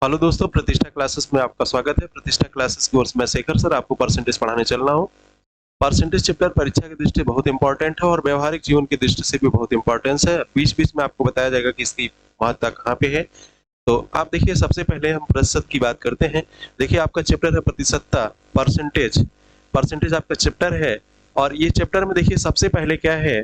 Hello दोस्तों, प्रतिष्ठा classes में आपका स्वागत है। प्रतिष्ठा क्लासेस कोर्स में शेखर सर आपको परसेंटेज पढ़ाने चल रहा हूँ। परसेंटेज चैप्टर परीक्षा की दृष्टि बहुत इंपॉर्टेंट है और व्यवहारिक जीवन की दृष्टि से भी बहुत इंपॉर्टेंस है। बीच बीच में आपको बताया जाएगा कि इसकी महत्ता कहाँ पे है। तो आप देखिए, सबसे पहले हम प्रतिशत की बात करते हैं। देखिए, आपका चैप्टर है प्रतिशतता, परसेंटेज। परसेंटेज आपका चैप्टर है और ये चैप्टर में देखिए सबसे पहले क्या है,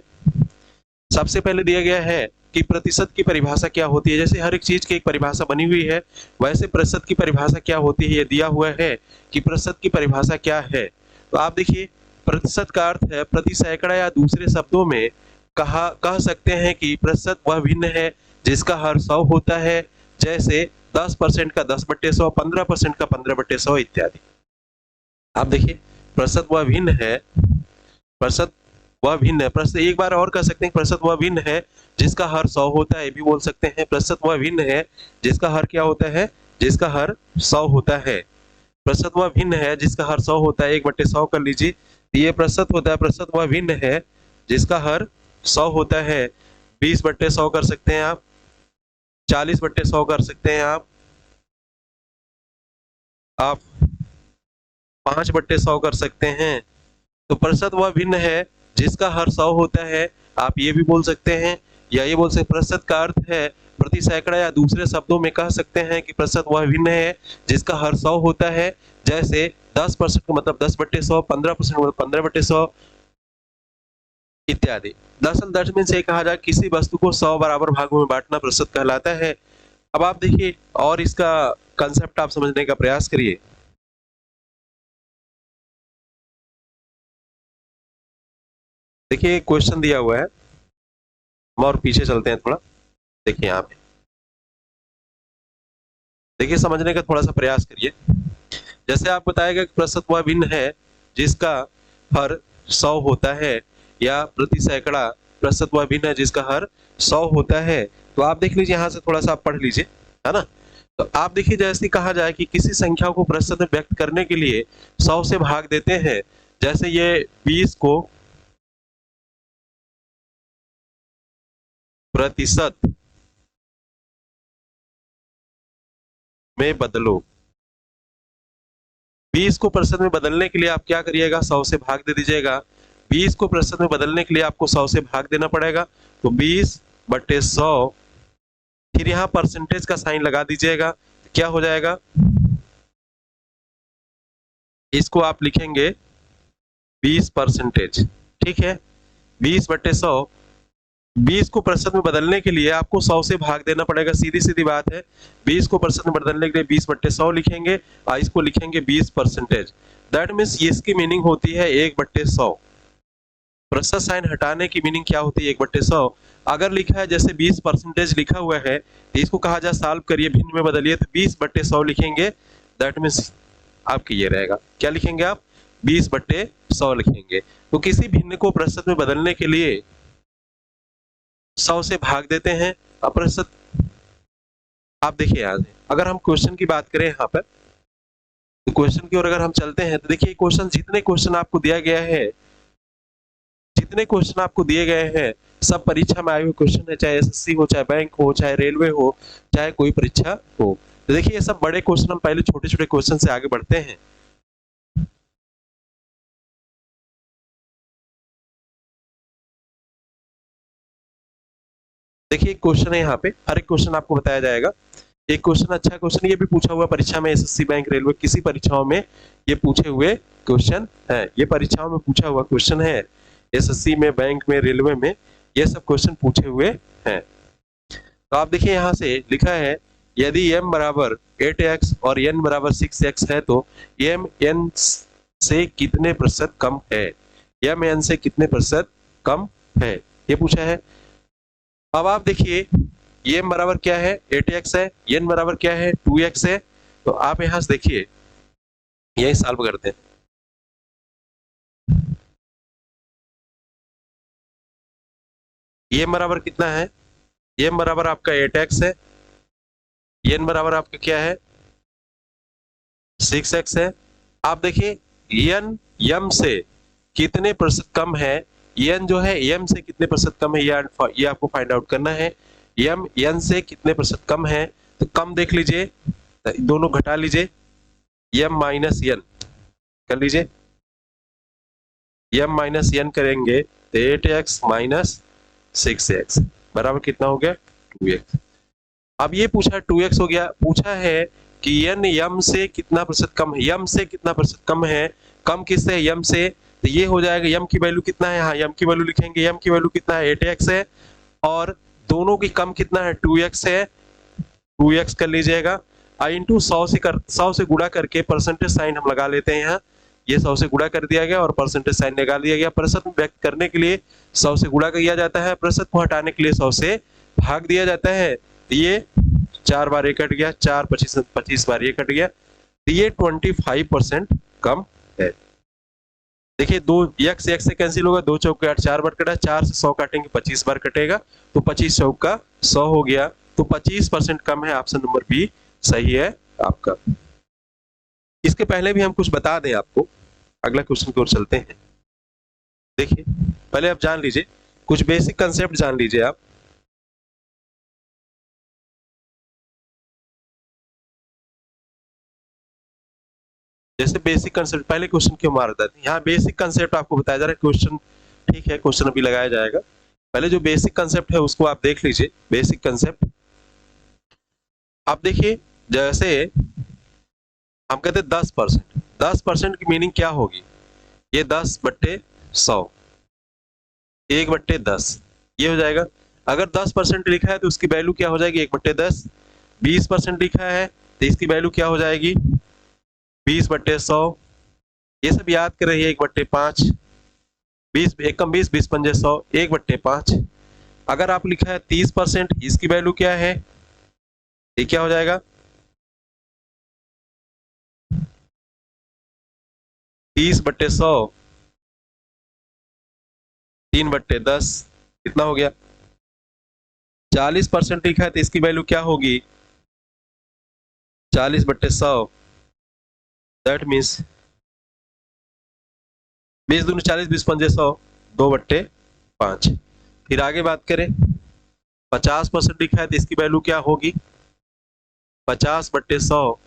सबसे पहले दिया गया है कि प्रतिशत की परिभाषा क्या होती है। जैसे हर एक चीज की एक परिभाषा बनी हुई है, वैसे प्रतिशत की परिभाषा क्या होती है ये दिया हुआ है कि प्रतिशत की परिभाषा क्या है। तो आप देखिए, प्रतिशत का अर्थ है प्रति सैकड़ा, या दूसरे शब्दों में कह सकते हैं कि प्रतिशत वह भिन्न है जिसका हर 100 होता है। जैसे 10% का 10/100, 15% का 15/100 इत्यादि। आप देखिए, प्रतिशत वह भिन्न है, प्रतिशत वह भिन्न है। प्रतिशत एक बार और कह सकते हैं, प्रतिशत वह भिन्न है जिसका हर 100 होता है, ये भी बोल सकते हैं। प्रतिशत वह भिन्न है जिसका हर क्या होता है, जिसका हर 100 होता है। प्रतिशत वह भिन्न है जिसका हर 100 होता है, 1/100 कर लीजिए, तो ये प्रतिशत होता है। प्रतिशत वह भिन्न है जिसका हर 100 होता है, 20/100 कर सकते हैं आप, 40/100 कर सकते हैं आप 5/100 कर सकते हैं। तो प्रतिशत वह भिन्न है जिसका हर 100 होता है, आप ये भी बोल सकते हैं, या ये बोल सकते हैं प्रतिशत का अर्थ है प्रति सैकड़ा, या दूसरे शब्दों में कह सकते हैं कि प्रतिशत वह भिन्न है जिसका हर 100 होता है। जैसे 10% का मतलब 10/100, 15% का मतलब 15/100 इत्यादि। दरअसल दशमलव से कहा जाए किसी वस्तु को 100 बराबर भागों में बांटना प्रतिशत कहलाता है। अब आप देखिए और इसका कंसेप्ट आप समझने का प्रयास करिए। देखिए, क्वेश्चन दिया हुआ है, हम और पीछे चलते हैं थोड़ा। देखिए यहाँ पे, देखिए समझने का थोड़ा सा प्रयास करिए। जैसे आप बताएगा कि प्रतिशत वह भिन्न है जिसका हर 100 होता है, या प्रति सैकड़ा प्रतिशत वह भिन्न है जिसका हर 100 होता है। तो आप देख लीजिए, यहाँ से थोड़ा सा आप पढ़ लीजिए, है ना। तो आप देखिए, जैसे कहा जाए कि किसी संख्या को प्रतिशत में व्यक्त करने के लिए 100 से भाग देते हैं। जैसे ये 20 को प्रतिशत में बदलो। 20 को प्रतिशत में बदलने के लिए आप क्या करिएगा, 100 से भाग दे दीजिएगा। 20 को प्रतिशत में बदलने के लिए आपको 100 से भाग देना पड़ेगा, तो 20/100, फिर यहाँ परसेंटेज का साइन लगा दीजिएगा। तो क्या हो जाएगा, इसको आप लिखेंगे 20%। ठीक है, 20/100। 20 को प्रतिशत में बदलने के लिए आपको 100 से भाग देना पड़ेगा, सीधी सीधी बात है। 20 को प्रतिशत में बदलने के लिए 20/100 लिखेंगे और इसको लिखेंगे 20%। दैट मीन्स इसकी मीनिंग होती है 1/100। प्रतिशत साइन हटाने की मीनिंग क्या होती है, 1/100। अगर लिखा है जैसे 20% लिखा हुआ है, तो इसको कहा जाए सॉल्व करिए, भिन्न में बदलिए, तो 20/100 लिखेंगे। दैट मीन्स आपकी ये रहेगा, क्या लिखेंगे आप, 20/100 लिखेंगे। तो किसी भिन्न को प्रतिशत में बदलने के लिए 100 से भाग देते हैं और प्रतिशत। आप देखिए, यहाँ से अगर हम क्वेश्चन की बात करें यहाँ पर, तो क्वेश्चन की ओर अगर हम चलते हैं तो देखिए, क्वेश्चन जितने क्वेश्चन आपको दिया गया है, जितने क्वेश्चन आपको दिए गए हैं, सब परीक्षा में आए हुए क्वेश्चन है, चाहे एसएससी हो, चाहे बैंक हो, चाहे रेलवे हो, चाहे कोई परीक्षा हो। तो देखिए, ये सब बड़े क्वेश्चन, हम पहले छोटे छोटे क्वेश्चन से आगे बढ़ते हैं। देखिए, एक क्वेश्चन है यहाँ पे, हर एक क्वेश्चन आपको बताया जाएगा। एक क्वेश्चन, अच्छा क्वेश्चन, ये भी पूछा हुआ परीक्षा में, एसएससी, बैंक, रेलवे, किसी परीक्षाओं में ये पूछे हुए क्वेश्चन है। ये परीक्षाओं में पूछा हुआ क्वेश्चन है, एसएससी में, बैंक में, रेलवे में, ये सब क्वेश्चन पूछे हुए हैं। तो आप देखिए, यहाँ से लिखा है, यदि m बराबर 8x और n बराबर 6x है, तो m n से कितने प्रतिशत कम है, m n से कितने प्रतिशत कम है, ये पूछा है। अब आप देखिए, m बराबर क्या है, 8x है, n बराबर क्या है, 2x है। तो आप यहां से देखिए, यही सॉल्व करते हैं। m बराबर कितना है, m बराबर आपका 8x है, n बराबर आपका क्या है, 6x है। आप देखिए, n m से कितने प्रतिशत कम है, n जो है m से कितने प्रतिशत कम है, ये आपको फाइंड आउट करना है। m n से कितने प्रतिशत कम है, तो कम देख लीजिए, दोनों घटा लीजिए, m माइनस एन कर लीजिए, m माइनस एन करेंगे तो 8x माइनस 6x बराबर कितना हो गया 2x। अब ये पूछा 2x हो गया, पूछा है कि n m से कितना प्रतिशत कम है, m से कितना प्रतिशत कम है, कम किससे है m से, तो ये हो जाएगा m की वैल्यू कितना है, हाँ m की वैल्यू लिखेंगे, m की वैल्यू कितना है 8x है, और दोनों की कम कितना है 2x है, 2x कर लीजिएगा, इंटू 100 से गुणा करके परसेंटेज साइन हम लगा लेते हैं यहाँ, ये 100 से गुणा कर दिया गया और परसेंटेज साइन लगा दिया गया। प्रतिशत व्यक्त करने के लिए 100 से गुणा किया जाता है, प्रतिशत को हटाने के लिए 100 से भाग दिया जाता है। ये 4 बार ये कट गया, 4 25 बार ये कट गया, तो ये 25% कम है। देखिए दो x से कैंसिल होगा, 2 चौक 8 4 बार कटा, 4 से 100 काटेंगे 25 बार कटेगा, तो 25 चौक का 100 हो गया, तो 25% कम है, ऑप्शन नंबर बी सही है आपका। इसके पहले भी हम कुछ बता दें आपको, अगला क्वेश्चन की ओर चलते हैं। देखिए पहले आप जान लीजिए, कुछ बेसिक कंसेप्ट जान लीजिए आप। जैसे बेसिक कंसेप्ट, पहले क्वेश्चन क्यों मार देते हैं, यहाँ बेसिक कंसेप्ट आपको बताया जा रहा है, क्वेश्चन ठीक है, क्वेश्चन अभी लगाया जाएगा, पहले जो बेसिक कंसेप्ट है उसको आप देख लीजिए। बेसिक कंसेप्ट आप देखिए, जैसे हम कहते हैं 10%, 10% की मीनिंग क्या होगी, ये 10/100, 1/10 ये हो जाएगा। अगर 10% लिखा है तो उसकी वैल्यू क्या हो जाएगी 1/10, 20% लिखा है तो इसकी वैल्यू क्या हो जाएगी 20/100, ये सब याद कर रही है 1/5, 20 एकम 20, 20 पंजे 100, 1/5। अगर आप लिखा है 30%, इसकी वैल्यू क्या है, ये क्या हो जाएगा 30/100, 3/10 कितना हो गया। 40% लिखा है तो इसकी वैल्यू क्या होगी 40/100, दैट मीन्स 20 दूनी 40, 20 पंजे 100, 2/5। फिर आगे बात करें, 50% लिखा है तो इसकी वैल्यू क्या होगी 50/100,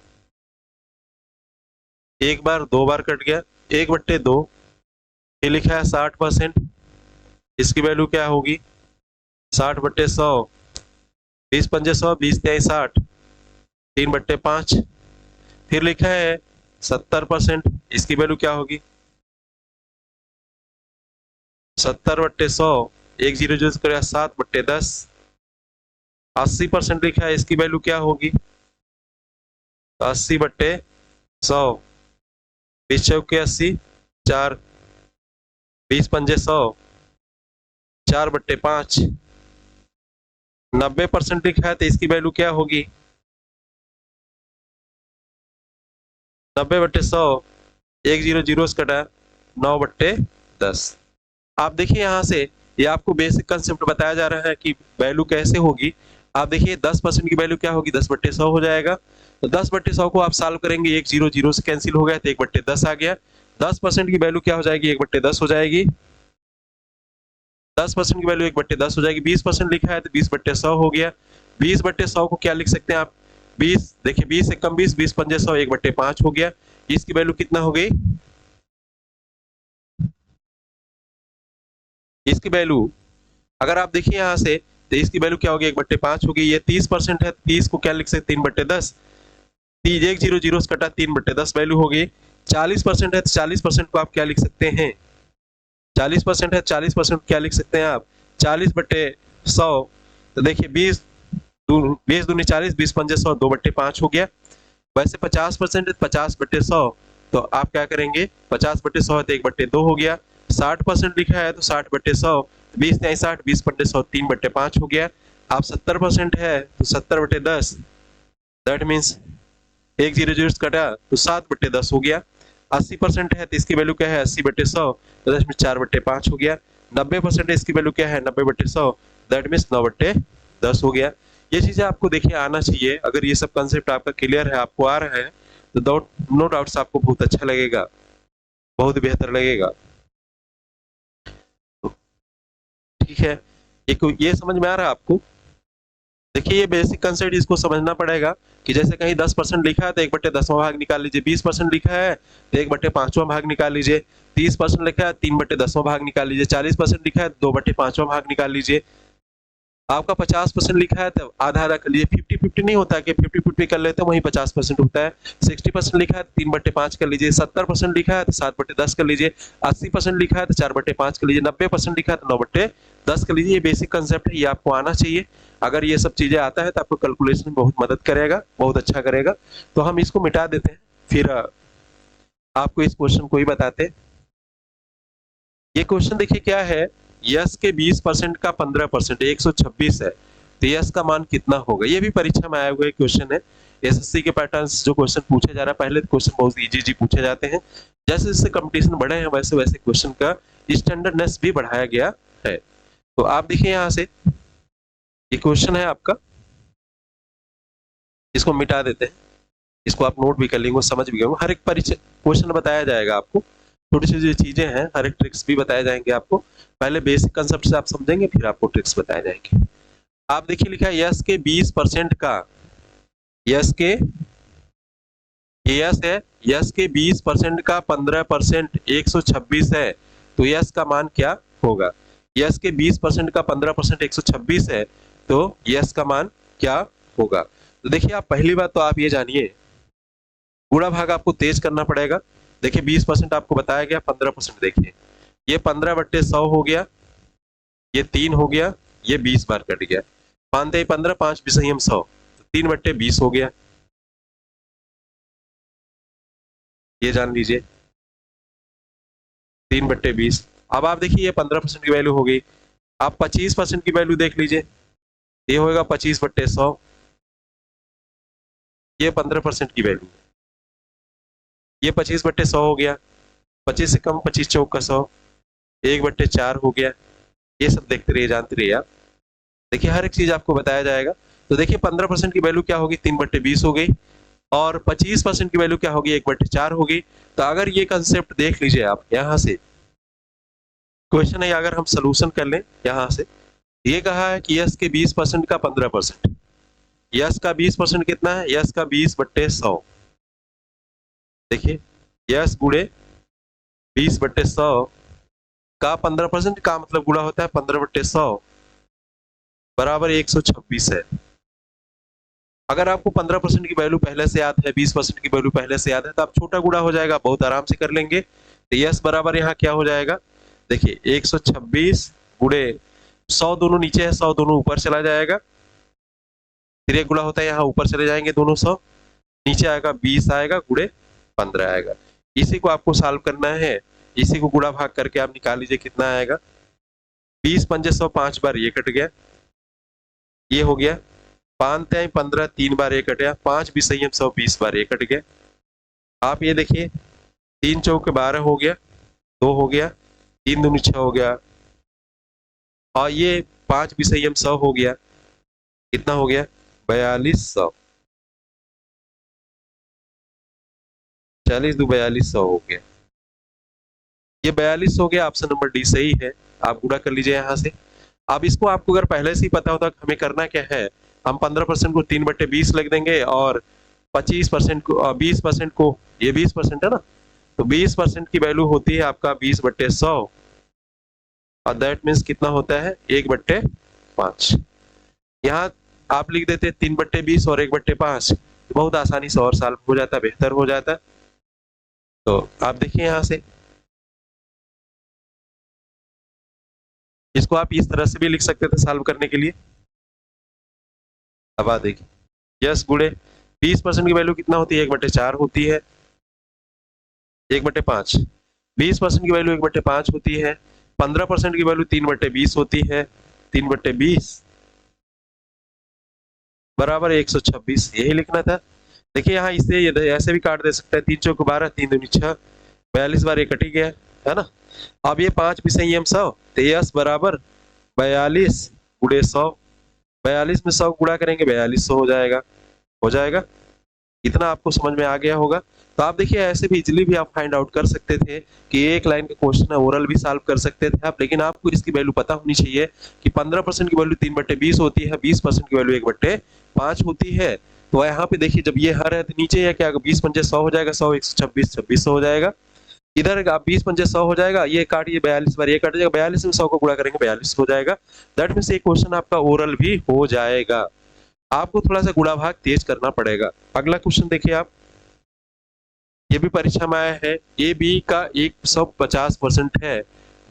एक बार 2 बार कट गया 1/2। ये लिखा है 60%, इसकी वैल्यू क्या होगी 60/100, 20 पंजे 100, 20 तिहाई 60, 3/5। फिर लिखा है 70%, इसकी वैल्यू क्या होगी 70/100, 1 0 जो करेगा 7/10। 80% लिखा है, इसकी वैल्यू क्या होगी 80/100, 20 चौके 80, 4, 20 पंजे 100, 4/5। 90% लिखा है तो इसकी वैल्यू क्या होगी 90/100, 1 0 0 से कटा 9/10। आप देखिए यहाँ से ये आपको बेसिक कंसेप्ट बताया जा रहा है कि वैल्यू कैसे होगी। आप देखिए 10% की वैल्यू क्या होगी 10/100 हो जाएगा, तो 10/100 को आप सॉल्व करेंगे, 1 0 0 से कैंसिल हो गया तो 1/10 आ गया। 10% की वैल्यू क्या हो जाएगी 1/10 हो जाएगी, 10% की वैल्यू 1/10 हो जाएगी। 20% लिखा है तो 20/100 हो गया। 20/100 को क्या लिख सकते हैं आप 20, देखिए 20 एकम 20, 20 पंजे 100, 1/5 हो गया। इसकी वैल्यू कितना हो गई, इसकी वैल्यू अगर आप देखिए यहाँ से तो इसकी वैल्यू क्या होगी 1/5 होगी। ये 30% है, 30 को क्या लिख सकते 3/10, 1 0 0 से कटा 3/10 वैल्यू होगी। 40% है तो 40% को आप क्या लिख सकते हैं 40% है, 40% क्या लिख सकते हैं आप 40/100, तो देखिए 20 दूनी 40, 20 पंजे 100, 2/5 हो गया। वैसे 50% है 50/100, तो आप क्या करेंगे 50/100 है तो 1/2 हो गया। 60% लिखा है तो 60/100, 20 नहीं 60, 20/100, 3/5 हो गया। आप 70% है तो 70/10, दैट मीन्स 1 0 0 कटा तो 7/10 हो गया। 80% है तो इसकी वैल्यू क्या है 80/100, तो दैट मीन्स 4/5 हो गया। 90% है इसकी वैल्यू क्या है 90/100, दैट मीन्स 9/10 हो गया। ये चीजें आपको देखिए आना चाहिए। अगर ये सब कंसेप्ट आपका क्लियर है, आपको आ रहा है, तो नो डाउट्स आपको बहुत अच्छा लगेगा, बहुत बेहतर लगेगा। ठीक है, एक ये समझ में आ रहा है आपको। देखिए ये बेसिक कंसेप्ट इसको समझना पड़ेगा कि जैसे कहीं 10% लिखा है तो 1/10वां भाग निकाल लीजिए, 20% लिखा है तो 1/5वां भाग निकाल लीजिए, 30% लिखा है 3/10वां भाग निकाल लीजिए, 40% लिखा है 2/5वां भाग निकाल लीजिए। आपका 50% लिखा है तो आधा आधा कर लीजिए, 50-50 नहीं होता कि 50-50 कर लेते हैं वही 50% होता है। 60% लिखा है तो 3/5 कर लीजिए, 70% लिखा है तो 7/10 कर लीजिए, 80% लिखा है तो 4/5 कर लीजिए, 90% लिखा है तो 9/10 कर लीजिए। ये बेसिक कंसेप्ट है, ये आपको आना चाहिए। अगर ये सब चीजें आता है तो आपको कैलकुलेशन में बहुत मदद करेगा, बहुत अच्छा करेगा। तो हम इसको मिटा देते हैं, फिर आपको इस क्वेश्चन को ही बताते हैं। ये क्वेश्चन देखिए क्या है, यस के 20% का 15% 126 है, तो यस का मान कितना होगा। ये भी परीक्षा में आया हुआ क्वेश्चन है। एसएससी के पैटर्न जो क्वेश्चन पूछे जा रहा है, पहले तो क्वेश्चन बहुत इजी पूछे जाते हैं, जैसे जैसे कंपटीशन बढ़े हैं वैसे वैसे क्वेश्चन का स्टैंडर्डनेस भी बढ़ाया गया है। तो आप देखिए यहाँ से ये क्वेश्चन है आपका, इसको मिटा देते हैं, इसको आप नोट भी कर लेंगे, समझ भी गए। हर एक परीक्षा क्वेश्चन बताया जाएगा आपको, छोटी छोटी जो चीजें हैं, हर एक ट्रिक्स भी बताए जाएंगे आपको। पहले बेसिक कंसेप्ट से आप समझेंगे, फिर आपको ट्रिक्स बताए जाएंगे। आप देखिए लिखा है यस के 20% का, यस के, यस है, यस के 20% का 15% 126 है, तो यस का मान क्या होगा। यस के 20% का 15% 126 है, तो यस का मान क्या होगा। तो देखिए आप पहली बात तो आप ये जानिए, गुणा भाग आपको तेज करना पड़ेगा। देखिए 20% आपको बताया गया, 15% देखिए, ये 15/100 हो गया, ये 3 हो गया, ये 20 बार कट गया, मानते ही 15, 5 विषयम 100, 3/20 हो गया, ये जान लीजिए 3/20। अब आप देखिए ये 15% की वैल्यू हो गई। आप 25% की वैल्यू देख लीजिए, ये होगा 25/100, ये 15% की वैल्यू, ये 25/100 हो गया, 25 से कम 25 चौक का 100, 1/4 हो गया। ये सब देखते रहिए, जानते रहिए आप। देखिए हर एक चीज आपको बताया जाएगा। तो देखिए 15% की वैल्यू क्या होगी, 3/20 हो गई, और 25% की वैल्यू क्या होगी, 1/4 होगी। तो अगर ये कंसेप्ट देख लीजिए आप, यहाँ से क्वेश्चन है, अगर हम सोल्यूशन कर लें यहाँ से, ये कहा है कि यस के 20% का 15%, यस का 20% कितना है, यस का 20/100। देखिए यस गुणे 20/100 का 15% का मतलब गुणा होता है 15/100 बराबर 126 है। अगर आपको 15% की वैल्यू पहले से याद है, 20% की वैल्यू पहले से याद है, तो आप छोटा गुणा हो जाएगा, बहुत आराम से कर लेंगे। तो यस बराबर यहाँ क्या हो जाएगा, देखिए 126 गुणे 100, दोनों नीचे है, 100 दोनों ऊपर चला जाएगा, फिर एक गुणा होता है यहाँ ऊपर चले जाएंगे दोनों 100, नीचे आएगा 20 आएगा गुणे 15 आएगा। इसी को आपको सॉल्व करना है, इसी को गुणा भाग करके आप निकाल लीजिए कितना आएगा। 20×5 5 बार ये कट गया, ये हो गया 5×15 3 बार ये कट गया, 5 विषयम 100 20 बार ये कट गया। आप ये देखिए 3 चौक 12 हो गया, 2 हो गया, 3 दूनी 6 हो गया, और ये 5 विषयम 100 हो गया, कितना हो गया 4200, 40 2 4200 हो गया। ये 42 हो गया, ऑप्शन नंबर डी सही है। आप गुणा कर लीजिए यहाँ से। अब इसको आपको अगर पहले से ही पता होता हमें करना क्या है, हम 15% को 3/20 लिख देंगे, और 25% को 20% को, ये 20% है ना, तो 20% की वैल्यू होती है आपका 20/100, और दैट मीन्स कितना होता है 1/5। यहाँ आप लिख देते 3/20 और 1/5, बहुत आसानी से और सॉल्व हो जाता, बेहतर हो जाता। तो आप देखिए यहाँ से, इसको आप इस तरह से भी लिख सकते थे सॉल्व करने के लिए। अब आप देखिए यस गुणे 20% की वैल्यू कितना होती है, 1/4 होती है, 1/5। 20% की वैल्यू 1/5 होती है, 15% की वैल्यू 3/20 होती है, 3/20 बराबर 126, यही लिखना था। देखिए यहाँ इसे ऐसे भी काट दे सकता है, 3 चौक 12 3 दूनी 6, 42 बार ये कट ही गया है ना। अब ये 5 विषयम 100, तो यस बराबर 42 गुणे 100, 42 में 100 गुणा करेंगे 4200 हो जाएगा, हो जाएगा। इतना आपको समझ में आ गया होगा। तो आप देखिए ऐसे भी इजीली भी आप फाइंड आउट कर सकते थे कि एक लाइन का क्वेश्चन है, ओरल भी सॉल्व कर सकते थे आप, लेकिन आपको इसकी वैल्यू पता होनी चाहिए कि 15% की वैल्यू 3/20 होती है, 20% की वैल्यू 1/5 होती है। तो यहाँ पे देखिए जब ये हर है तो नीचे या क्या 20 पंजे 100 हो जाएगा, 100 126 2600 हो जाएगा। इधर आप 20 पंजे 100 हो जाएगा, ये काटिए 42 बार, ये कट जाएगा, 42 में 100 को गुणा करेंगे 42 हो जाएगा। दैट मीन्स ये क्वेश्चन आपका ओरल भी हो जाएगा। आपको थोड़ा सा गुणा भाग तेज करना पड़ेगा। अगला क्वेश्चन देखिए आप, ये भी परीक्षा में आया है। ए बी का 150% है,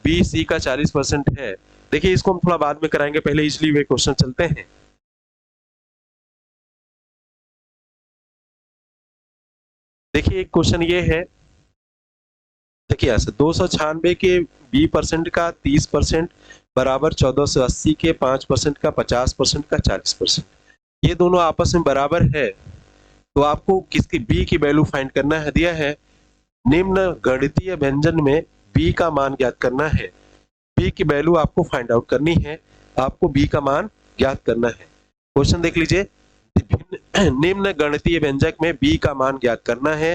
बी सी का 40% है। देखिए इसको हम थोड़ा बाद में कराएंगे, पहले इजली वे क्वेश्चन चलते हैं। देखिए एक क्वेश्चन ये है, देखिए ऐसे 296 के B% का 30% बराबर 1480 के 5% का 50% का 40%, ये दोनों आपस में बराबर है। तो आपको किसकी बी की वैल्यू फाइंड करना है, दिया है निम्न गणितीय व्यंजन में बी का मान ज्ञात करना है। बी की वैल्यू आपको फाइंड आउट करनी है, आपको बी का मान ज्ञात करना है। क्वेश्चन देख लीजिए, निम्न गणितीय व्यंजक में बी का मान ज्ञात करना है।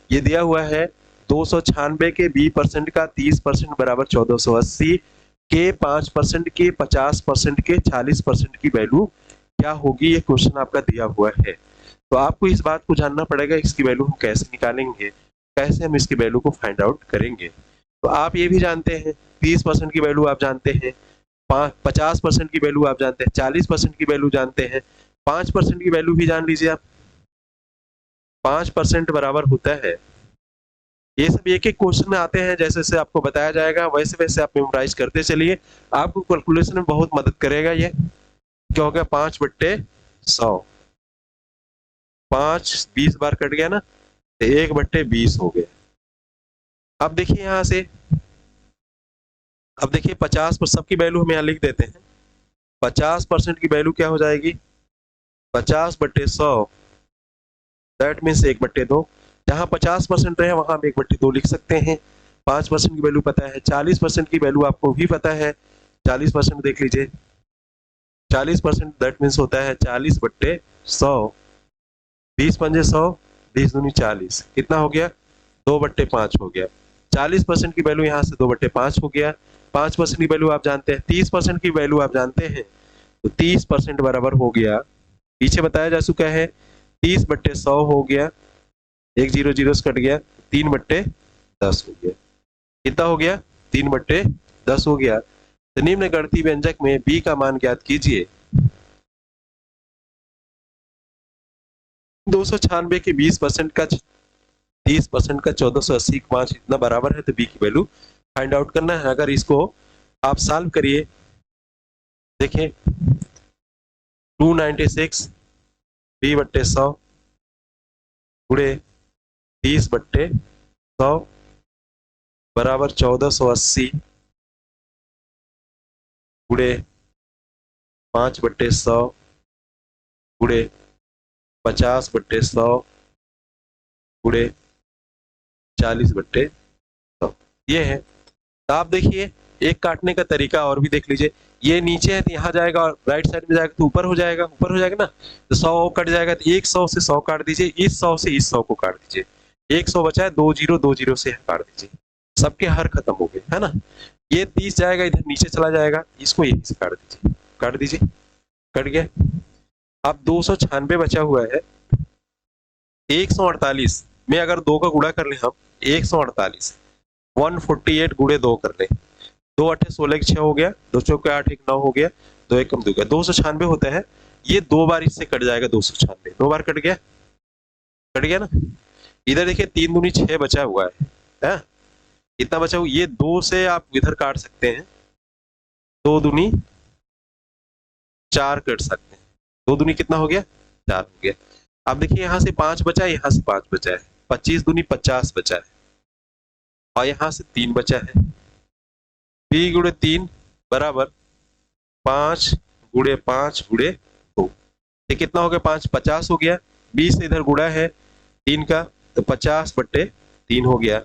ये दिया हुआ है 296 के B% का 30% बराबर 1480 के 5% के 50% के 40% की वैल्यू क्या होगी, ये क्वेश्चन आपका दिया हुआ है। तो आपको इस बात को जानना पड़ेगा इसकी वैल्यू हम कैसे निकालेंगे, कैसे हम इसकी वैल्यू को फाइंड आउट करेंगे। तो आप ये भी जानते हैं 30% की वैल्यू आप जानते हैं, 50% की वैल्यू आप जानते हैं, 40% की वैल्यू जानते हैं, 5% की वैल्यू भी जान लीजिए आप। 5% बराबर होता है, ये सब एक एक क्वेश्चन में आते हैं, जैसे जैसे आपको बताया जाएगा वैसे वैसे आप मेमोराइज करते चलिए, आपको कैलकुलेशन में बहुत मदद करेगा। ये क्या हो गया 5/100, 5 20 बार कट गया ना, 1/20 हो गया। अब देखिए यहां से, अब देखिए 50 पर सबकी वैल्यू हम यहाँ लिख देते हैं। 50% की वैल्यू क्या हो जाएगी, 50/100, दैट मीन्स 1/2। जहां 50% रहे वहां हम 1/2 लिख सकते हैं। 5% की वैल्यू पता है, 40% की वैल्यू आपको भी पता है। 40% देख लीजिए, 40% दैट मीन्स होता है 40/100, 20 पंजे 100, 20 दूनी 40, कितना हो गया 2/5 हो गया। 40% की वैल्यू यहाँ से 2/5 हो गया। 5% की वैल्यू आप जानते हैं, 30% की वैल्यू आप जानते हैं, तो 30% बराबर हो गया, पीछे बताया जा चुका है 30/100 हो गया, 1 0 0 से कट गया, 3/10 हो गया। कितना हो गया 3/10 हो गया। तो निम्न गणितीय व्यंजक में बी का मान ज्ञात कीजिए। 296 के 20% का 30% का 1480 के 5 इतना बराबर है, तो बी की वैल्यू फाइंड आउट करना है। अगर इसको आप सॉल्व करिए, देखिए 296 B/100 गुणे 30/100 बराबर 1480 गुणे 5/100 गुणे 50/100 गुणे 40/100, ये है। तो आप देखिए एक काटने का तरीका और भी देख लीजिए, ये नीचे है तो यहाँ जाएगा और राइट साइड में जाएगा तो ऊपर हो जाएगा, ऊपर हो जाएगा ना, तो 100 कट जाएगा, तो 100 से 100 काट दीजिए, इस 100 से इस 100 को काट दीजिए, 100 बचा है, 2 0 2 0 से काट दीजिए, सबके हर खत्म हो गए, है ना। ये 30 जाएगा इधर नीचे चला जाएगा, इसको यहीं से काट दीजिए, काट दीजिए, कट गया। अब 296 बचा हुआ है, 148 में अगर 2 का गुणा कर ले हम, 148 148 गुणे 2 कर ले, 2 8 16 6 हो गया, 2 चौके 8 1 9 हो गया, 2 1 कम 2 गया, 296 होता है। ये 2 बार इससे कट जाएगा, 296 2 बार कट गया, कट गया ना। इधर देखिए 3 दूनी 6 बचा हुआ है? इतना बचा हुआ, ये 2 से आप इधर काट सकते हैं, 2 दूनी 4 कट सकते हैं, 2 दूनी कितना हो गया 4 हो गया। अब देखिए यहाँ से 5 बचा है, यहाँ से 5 बचा है, 25 दूनी 50 बचा है, और यहाँ से 3 बचा है। b गुणे 3 बराबर 5 गुणे 5 गुणे 2, ये कितना हो गया 5 50 हो गया, 20 से इधर गुणा है 3 का, तो 50/3 हो गया।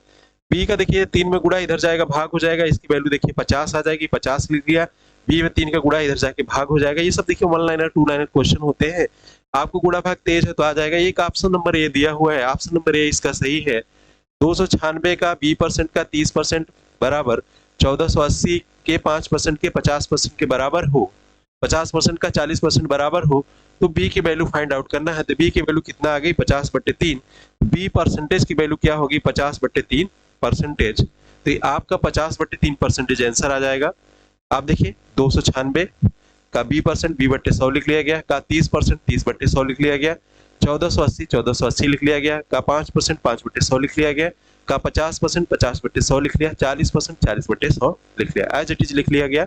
b का देखिए 3 में गुणा इधर जाएगा भाग हो जाएगा, इसकी वैल्यू देखिए 50 आ जाएगी, 50 लिख लिया। b में 3 का गुणा इधर जाके भाग हो जाएगा। ये सब देखिए 1 लाइनर 2 लाइनर क्वेश्चन होते हैं, आपको गुणा भाग तेज है तो आ जाएगा। एक ऑप्शन नंबर ए दिया हुआ है, ऑप्शन नंबर ए इसका सही है। 296 का 20% का 30% बराबर 1480 के 5% के 50% के बराबर हो, 50% का 40% बराबर हो, तो बी की वैल्यू फाइंड आउट करना है। तो बी की वैल्यू कितना आ गई 50/3। बी परसेंटेज की वैल्यू क्या होगी 50/3 परसेंटेज। तो आपका 50/3 परसेंटेज आंसर आ जाएगा। आप देखिए 296 का 20% 20/100 लिख लिया गया, का 30% 30/100 लिख लिया गया, 1480 1480 लिख लिया गया, का 5% 5/100 लिख लिया गया, का 50% 50/100 लिख लिया, 40% 40/100 लिख लिया, एज इट इज लिख लिया गया।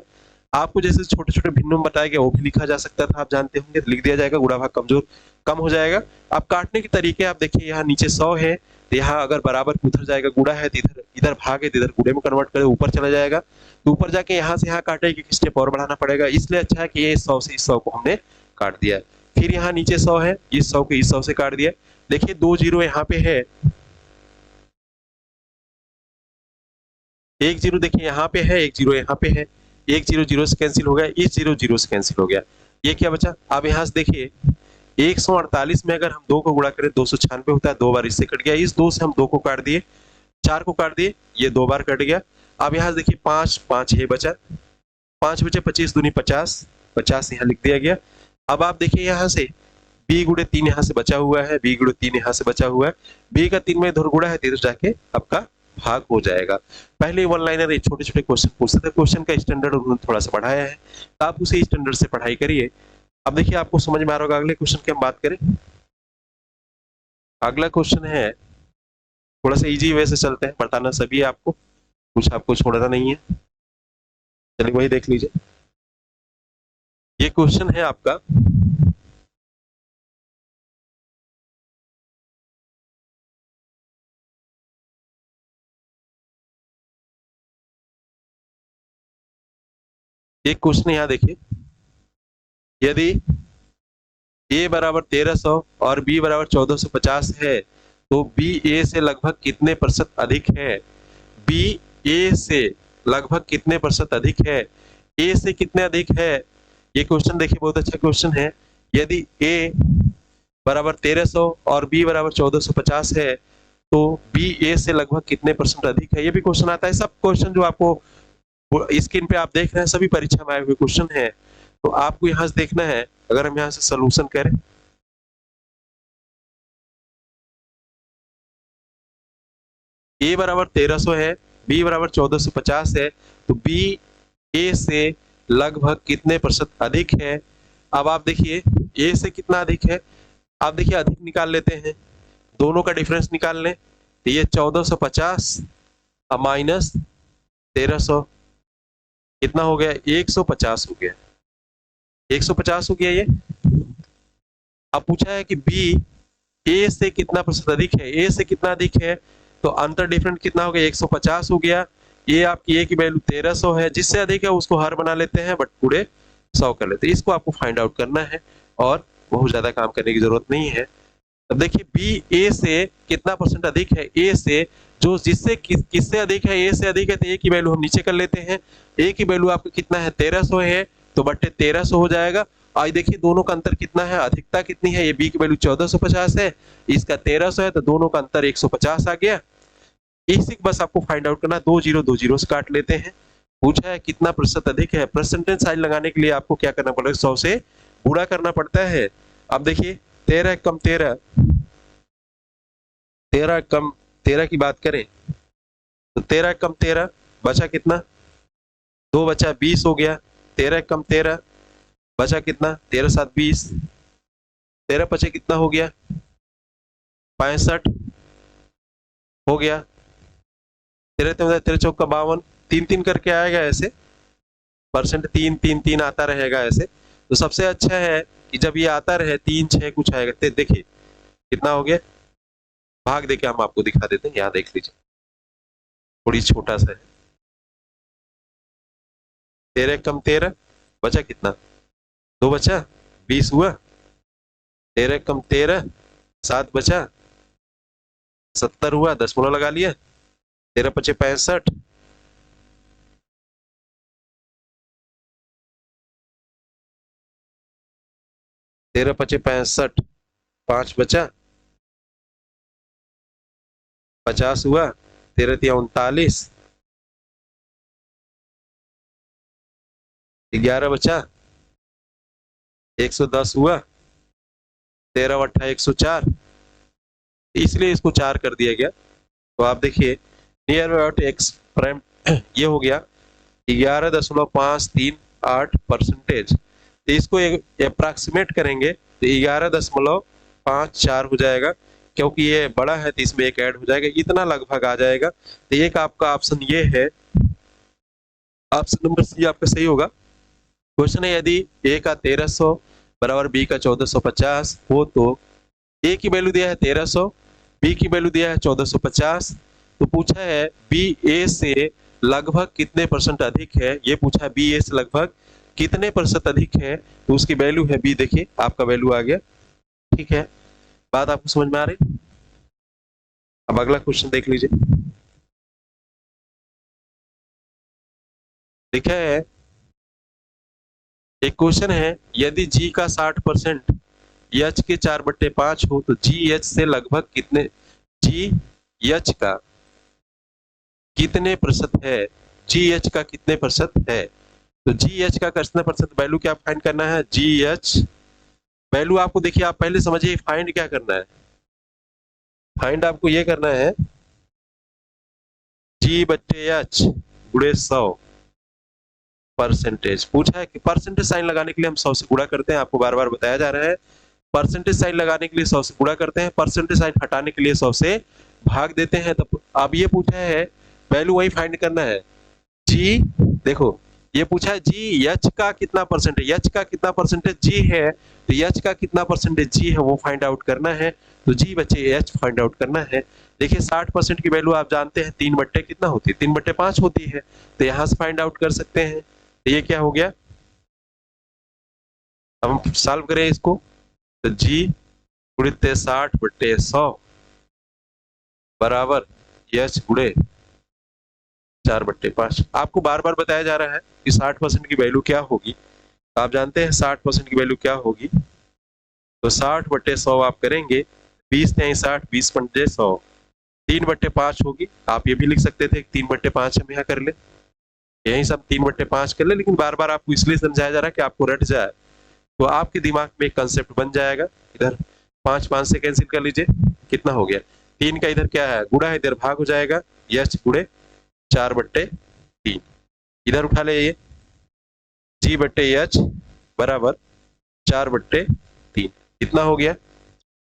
आपको जैसे छोटे छोटे भिन्नों में बताया गया वो भी लिखा जा सकता था, आप जानते होंगे, लिख दिया जाएगा, गुणा भाग कमजोर कम हो जाएगा। आप काटने के तरीके आप देखिए, यहाँ नीचे 100 है तो यहाँ अगर बराबर उधर जाएगा, गुणा है तो इधर इधर भाग है तो इधर गुणे में कन्वर्ट करे ऊपर चला जाएगा, तो ऊपर जाके यहाँ से यहाँ काटेगा, एक स्टेप और बढ़ाना पड़ेगा। इसलिए अच्छा है कि ये 100 से इस 100 को हमने काट दिया। फिर यहाँ नीचे 100 है, इस 100 को इस 100 से काट दिया। देखिए 2 जीरो यहाँ पे है, 1 जीरो देखिए यहाँ पे है, 1 जीरो यहाँ पे है, 1 जीरो जीरो से कैंसिल हो गया, इस जीरो जीरो से कैंसिल हो गया। ये क्या बचा, अब यहाँ से देखिए 148 में अगर हम 2 को गुणा करें 296 होता है, 2 बार इससे कट गया, इस 2 से हम 2 को काट दिए, 4 को काट दिए, ये 2 बार कट गया। अब यहाँ से देखिए 5 5 ये बचा, 5 बचे, 25 दूनी 50, 50 यहाँ लिख दिया गया। अब आप देखिए यहाँ से b गुणे 3 यहाँ से बचा हुआ है, b गुणे 3 यहाँ से बचा हुआ है, b का 3 में इधर गुणा है, इधर जाके आपका भाग हो जाएगा। पहले वन लाइनर छोटे छोटे क्वेश्चन पूछते थे, क्वेश्चन का स्टैंडर्ड उन्होंने थोड़ा सा बढ़ाया है, तो आप उसी स्टैंडर्ड से पढ़ाई करिए। अब देखिए आपको समझ में आ रहा होगा। अगले क्वेश्चन की हम बात करें, अगला क्वेश्चन है थोड़ा सा इजी वे से चलते हैं, बताना सभी है आपको, कुछ आपको छोड़ना नहीं है। चलिए वही देख लीजिए। ये क्वेश्चन है आपका, एक क्वेश्चन यहाँ देखिए, यदि a बराबर 1300 और b बराबर 1450 है तो b a से लगभग कितने प्रतिशत अधिक है। b a से लगभग कितने प्रतिशत अधिक है, a से कितने अधिक है। ये क्वेश्चन देखिए बहुत अच्छा क्वेश्चन है। यदि a बराबर 1300 और b बराबर 1450 है तो b a से लगभग कितने परसेंट अधिक है। ये भी क्वेश्चन आता है। सब क्वेश्चन जो आपको स्क्रीन पे आप देख रहे हैं सभी परीक्षा में आए हुए क्वेश्चन है, तो आपको यहाँ से देखना है। अगर हम यहाँ से सोल्यूशन करें, a बराबर 1300 है, b बराबर 1450 है, तो b a से लगभग कितने प्रतिशत अधिक है। अब आप देखिए a से कितना अधिक है, आप देखिए अधिक निकाल लेते हैं, दोनों का डिफरेंस निकाल लें, तो ये 1450 माइनस 1300 कितना हो गया, 150 हो गया, 150 हो गया ये। अब पूछा है कि बी ए से कितना प्रतिशत अधिक है, ए से कितना अधिक है, तो अंतर डिफरेंट कितना हो गया, 150 हो गया। ये आपकी ए की वैल्यू 1300 है, जिससे अधिक है उसको हर बना लेते हैं, बट पूरे 100 कर लेते हैं। इसको आपको फाइंड आउट करना है और बहुत ज्यादा काम करने की जरूरत नहीं है। अब देखिए बी ए से कितना परसेंट अधिक है, ए से जो जिससे किससे अधिक है, ए से अधिक है, तो ए की वैल्यू हम नीचे कर लेते हैं। ए की वैल्यू आपको कितना है 1300 है, तो बट्टे 1300 हो जाएगा। आज देखिए दोनों का अंतर कितना है, अधिकता कितनी है, ये बी की वैल्यू 1450 है, इसका 1300 है, तो दोनों का अंतर 150 आ गया। इसी बस आपको फाइंड आउट करना, 2 जीरो से काट लेते हैं। पूछा है कितना प्रतिशत अधिक है, परसेंटेज साइन लगाने के लिए आपको क्या करना पड़ेगा, 100 से गुणा करना पड़ता है। अब देखिए 13 कम 13, 13 कम 13 की बात करें तो 13 कम 13 बचा कितना, 2 बचा 20 हो गया। 13 कम 13 बचा कितना, 13 7 20, 13 बचे कितना हो गया 65 हो गया। 13 13 चौक का 52, 3 3 करके आएगा ऐसे, परसेंट 3 3 3 आता रहेगा ऐसे। तो सबसे अच्छा है कि जब ये आता रहे 3 6 कुछ आएगा, देखिए कितना हो गया, भाग देके हम आपको दिखा देते हैं, यहाँ देख लीजिए थोड़ी छोटा सा है। 13 कम 13 बचा कितना, 2 बचा 20 हुआ। 13 कम 13 7 बचा 70 हुआ, दशमलव लगा लिया। 13 पचे 65, 13 पचे 65, 5 बचा, 50 हुआ, 13 तिया 39, 11 बचा, 110 हुआ, 13 अट्ठा 104, इसलिए इसको 4 कर दिया गया। तो आप देखिए नियर अबाउट एक्स प्राइम ये हो गया 11.538%। तो इसको अप्रॉक्सीमेट करेंगे तो 11.54 हो जाएगा, क्योंकि ये बड़ा है तो इसमें एक ऐड हो जाएगा, इतना लगभग आ जाएगा। तो एक आपका ऑप्शन ये है, ऑप्शन नंबर सी आपका सही होगा। क्वेश्चन है यदि ए का 1300 बराबर बी का 1450 हो तो ए की वैल्यू दिया है 1300, बी की वैल्यू दिया है 1450, तो पूछा है बी ए से लगभग कितने परसेंट अधिक है, ये पूछा है बी ए से लगभग कितने प्रतिशत अधिक है, तो उसकी वैल्यू है बी। देखिए आपका वैल्यू आ गया, ठीक है, बात आपको समझ में आ रही। अब अगला क्वेश्चन देख लीजिए, लिखा है एक क्वेश्चन है यदि जी का 60% एच के 4/5 हो तो जी एच से लगभग कितने, जी एच का कितने प्रतिशत है, जी एच का कितने प्रतिशत है। तो जी एच का कितने प्रतिशत वैल्यू क्या फाइंड करना है, जी एच वैल्यू आपको देखिए, आप पहले समझिए फाइंड क्या करना है। फाइंड आपको ये करना है जी बट्टे एच गुणे 100 परसेंटेज। पूछा है कि परसेंटेज साइन लगाने के लिए हम 100 से गुणा करते हैं, आपको बार बार बताया जा रहा है परसेंटेज साइन लगाने के लिए 100 से गुणा करते हैं, परसेंटेज साइन हटाने के लिए 100 से भाग देते हैं। तो अब ये पूछा है वैल्यू वही फाइंड करना है, जी देखो ये पूछा है जी एच का कितना परसेंटेज, एच का कितना परसेंटेज जी है, तो एच का कितना परसेंटेज जी है वो फाइंड आउट करना है। तो जी बच्चे एच फाइंड आउट करना है। देखिए 60% की वैल्यू आप जानते हैं 3 बट्टे कितना होती है, 3/5 होती है, तो यहां से फाइंड आउट कर सकते हैं। तो ये क्या हो गया, अब हम सॉल्व करें इसको, तो जी गुणित 60/100 बराबर एच गुणे 4/5। आपको बार बार बताया जा रहा है कि 60% की वैल्यू क्या होगी, आप जानते हैं 60% की वैल्यू क्या होगी, तो 60/100 आप करेंगे, 20 नहीं 60, 20/100 3/5 होगी। आप ये भी लिख सकते थे 3/5 हम यहाँ कर ले, यही सब 3/5 कर ले, लेकिन बार बार आपको इसलिए समझाया जा रहा है कि आपको रट जाए, तो आपके दिमाग में एक कंसेप्ट बन जाएगा। इधर 5 5 से कैंसिल कर लीजिए, कितना हो गया, 3 का इधर क्या है गुणा है, इधर भाग हो जाएगा, एच गुणे 4/3, इधर उठा ले ये जी बट्टे एच बराबर 4/3, कितना हो गया,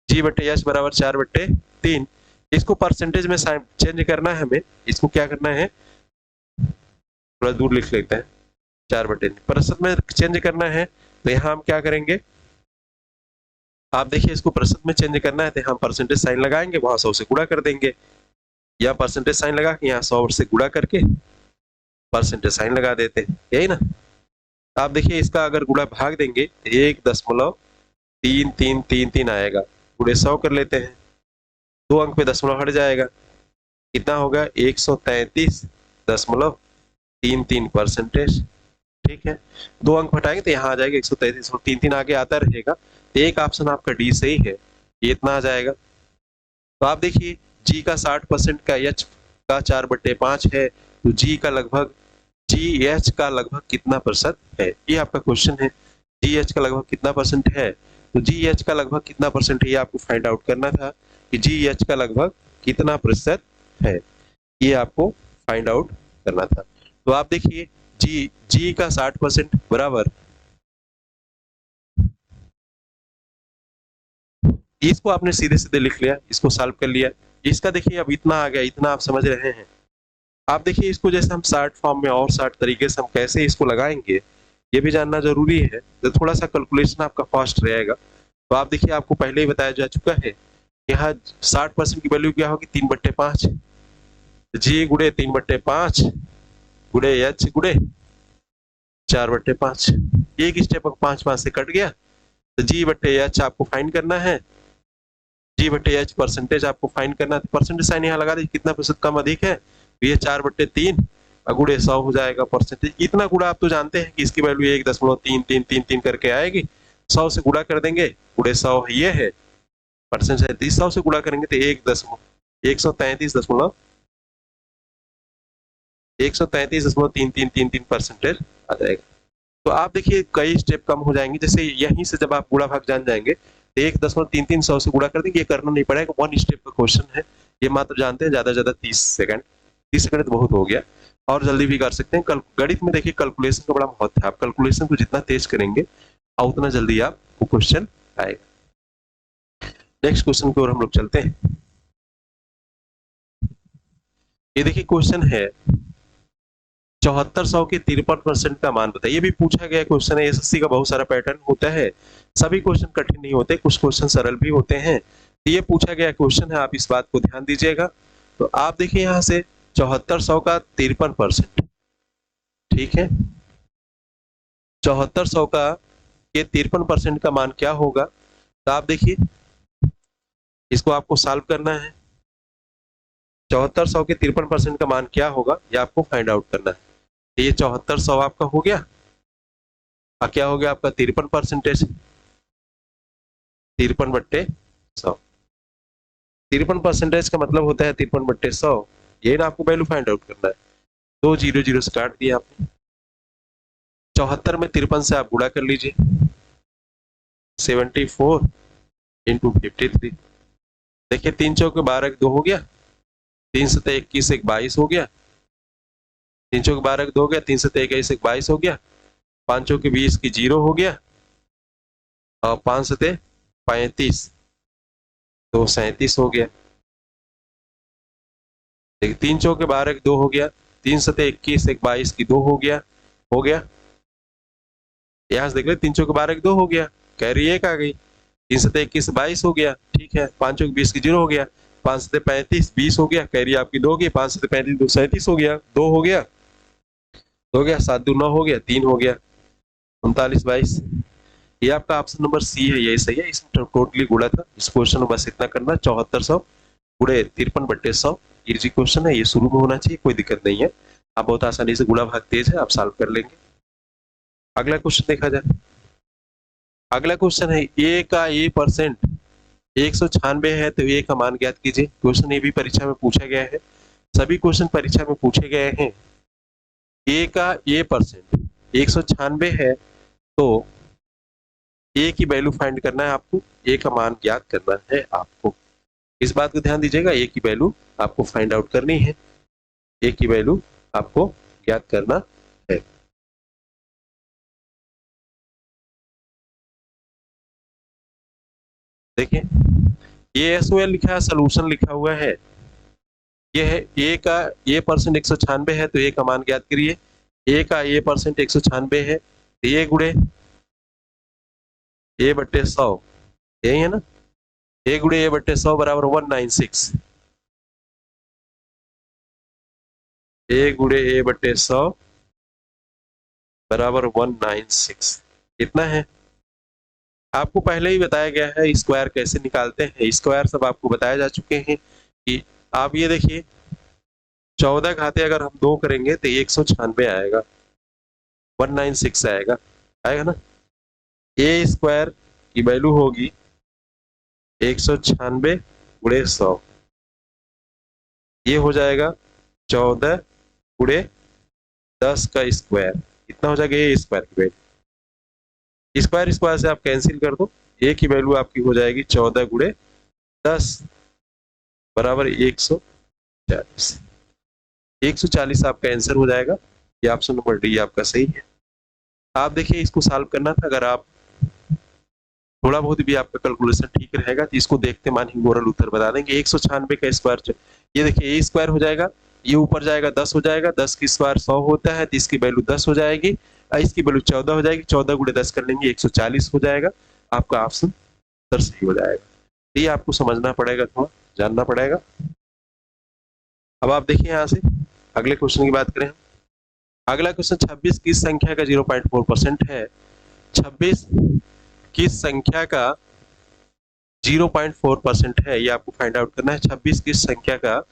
जी बट्टे एच बराबर 4/3। इसको परसेंटेज में चेंज करना है हमें, इसको क्या करना है, थोड़ा दूर लिख लेते हैं, 4/3 प्रतिशत में चेंज करना है। तो यहाँ हम क्या करेंगे, आप देखिए इसको प्रतिशत में चेंज करना है तो यहाँ परसेंटेज साइन लगाएंगे, वहां 100 से गुणा कर देंगे, या परसेंटेज साइन लगा के यहाँ 100 से गुणा करके परसेंटेज साइन लगा देते हैं, यही ना। आप देखिए इसका अगर गुणा भाग देंगे 1.3333 आएगा, गुणे 100 कर लेते हैं, 2 अंक पे दशमलव हट जाएगा, कितना होगा 133.33%। ठीक है, 2 अंक हटाएंगे तो यहाँ आ जाएगा 133, आगे आता रहेगा। एक ऑप्शन आपका डी सही है, ये इतना आ जाएगा। तो आप देखिए जी का 60% का एच का 4/5 है, तो जी का लगभग जी एच का लगभग कितना प्रतिशत है, ये आपका क्वेश्चन है। जी एच का लगभग कितना परसेंट है, तो जी एच का लगभग कितना परसेंट है ये आपको फाइंड आउट करना था कि जी एच का लगभग कितना प्रतिशत है, ये आपको फाइंड आउट करना था। तो आप देखिए जी का 60% बराबर, इसको आपने सीधे सीधे लिख लिया, इसको सॉल्व कर लिया, इसका देखिए अब इतना आ गया, इतना आप समझ रहे हैं। आप देखिए इसको जैसे हम शॉर्ट फॉर्म में और शॉर्ट तरीके से हम कैसे इसको लगाएंगे ये भी जानना जरूरी है, तो थोड़ा सा कैलकुलेशन आपका फास्ट रहेगा। तो आप देखिए आपको पहले ही बताया जा चुका है, यहाँ 60% की वैल्यू क्या होगी 3/5, जी गुणे 3/5 गुणे एच गुणे 4/5, एक स्टेप 5 से कट गया, तो जी बट्टे एच आपको फाइंड करना है, जी बट्टे एच परसेंटेज आपको फाइंड करना है, परसेंटेज साइन यहाँ लगा दीजिए, कितना प्रतिशत कम अधिक है, तो ये 4/3 गुणे 100 हो जाएगा परसेंटेज। इतना गुणा आप तो जानते हैं कि इसकी वैल्यू 1.3333 करके आएगी, 100 से गुणा कर देंगे, गुणे 100 ये है परसेंट है, 100 से गुणा करेंगे तो 133.133.333 परसेंटेज आ जाएगा। तो आप देखिए कई स्टेप कम हो जाएंगे, जैसे यहीं से जब आप गुणा भाग जान जाएंगे तो 1.33 से गुणा कर देंगे, ये करना नहीं पड़ेगा, वन स्टेप का क्वेश्चन है, ये मात्र जानते हैं ज्यादा से ज्यादा 30 सेकंड, 30 सेकंड तो बहुत हो गया, और जल्दी भी कर सकते हैं। गणित में देखिए कैलकुलेशन का बड़ा महत्व है, आप कैलकुलेशन को जितना तेज करेंगे और उतना जल्दी आपको क्वेश्चन आएगा। नेक्स्ट क्वेश्चन की ओर हम लोग चलते हैं। ये देखिए क्वेश्चन है 7400 के 53% का मान बताइए। ये भी पूछा गया क्वेश्चन है, एसएससी का बहुत सारा पैटर्न होता है, सभी क्वेश्चन कठिन नहीं होते, कुछ क्वेश्चन सरल भी होते हैं। तो ये पूछा गया क्वेश्चन है, आप इस बात को ध्यान दीजिएगा। तो आप देखिए यहाँ से 7400 का 53%, ठीक है, 7400 का ये 53% का मान क्या होगा। तो आप देखिए इसको आपको सॉल्व करना है, 7400 के 53% का मान क्या होगा ये आपको फाइंड आउट करना है। ये 7400 आपका हो गया, और क्या हो गया आपका 53%, 53/100, 53% का मतलब होता है 53/100, ये ना आपको वैल्यू फाइंड आउट करना है। 2 0 0 से काट दिया आपने, 74 में 53 से आप गुणा कर लीजिए, 74 इंटू 53, देखिए 3 चौके 12 2 हो गया, 3 से 21 1 22 हो गया, 3 चौके 12 2 हो गया, 3 से 21 1 22 हो गया, 5 चौके 20 की 0 हो गया, और 5 से 35 2 37 हो गया, देखिए 3 चौके 12 2 हो गया, 3 से 21 1 22 की 2 हो गया, यहाँ से देख ले 3 चौके 12 2 हो गया, कैरी 1 आ गई, 3 से 21 22 हो गया, ठीक है, 5 चौके 20 की 0 हो गया, 5 से 35 20 हो गया, कैरी आपकी 2 होगी, 5 से 35 2 37 हो गया, 2 हो गया, 7 2 9 हो गया, 3 हो गया, 39 22। ये आपका ऑप्शन नंबर सी है, यही सही है, इसमें टोटली गुणा था। इस क्वेश्चन में बस इतना करना, 7400 गुणे 53/100, इजी क्वेश्चन है, ये शुरू में होना चाहिए, कोई दिक्कत नहीं है, आप बहुत आसानी से, गुणा भाग तेज है, आप सॉल्व कर लेंगे। अगला क्वेश्चन देखा जाए। अगला क्वेश्चन है ए का ए परसेंट 196 है तो ए का मान ज्ञात कीजिए। क्वेश्चन ये भी परीक्षा में पूछा गया है, सभी क्वेश्चन परीक्षा में पूछे गए हैं। ए का ए परसेंट 196 है तो ए की वैल्यू फाइंड करना है आपको, ए का मान ज्ञात करना है आपको, इस बात को ध्यान दीजिएगा, ए की वैल्यू आपको फाइंड आउट करनी है, ए की वैल्यू आपको ज्ञात करना है। देखिए ये एसओएल लिखा है, सोल्यूशन लिखा हुआ है, ये है ए का ए परसेंट 196 है तो ए का मान ज्ञात करिए। ए का ए परसेंट 196 है, ए गुणे ए बट्टे 100, यही है ना, ए गुणे ए बट्टे 100 बराबर 196, ए गुणे ए बट्टे 100 बराबर 196, कितना है आपको पहले ही बताया गया है, स्क्वायर कैसे निकालते हैं, स्क्वायर सब आपको बताया जा चुके हैं कि आप ये देखिए 14 घाते अगर हम 2 करेंगे तो 196 आएगा, 196 आएगा, आएगा ना। ए स्क्वायर की वैल्यू होगी 196 गुणे 100, ये हो जाएगा 14 गुणे 10 का स्क्वायर, कितना हो जाएगा ए स्क्वायर की वैल्यू, स्क्वायर स्क्वायर से आप कैंसिल कर दो, ए की वैल्यू आपकी हो जाएगी 14 गुणे 10 बराबर 140, 140 आपका आंसर हो जाएगा, ये ऑप्शन नंबर डी आपका सही है। आप देखिए इसको सॉल्व करना था, अगर आप थोड़ा बहुत भी आपका कैलकुलेशन ठीक रहेगा तो इसको देखते मान ही मोरल उत्तर बता देंगे। 196 का स्क्वायर, ये देखिए ए स्क्वायर हो जाएगा, ये ऊपर जाएगा 10 हो जाएगा, 10 की स्क्वायर 100 होता है तो इसकी वैल्यू 10 हो जाएगी, इसकी वैल्यू 14 हो जाएगी, 14 गुणे 10 कर लेंगे 140 हो जाएगा, आपका ऑप्शन उत्तर सही हो जाएगा। ये आपको समझना पड़ेगा, थोड़ा जानना पड़ेगा। अब आप देखिए यहाँ से अगले क्वेश्चन की बात करें, अगला क्वेश्चन 26 किस संख्या का 0.4% है, 26 किस संख्या का 0.4% है, ये आपको फाइंड आउट करना है। 26 किस संख्या का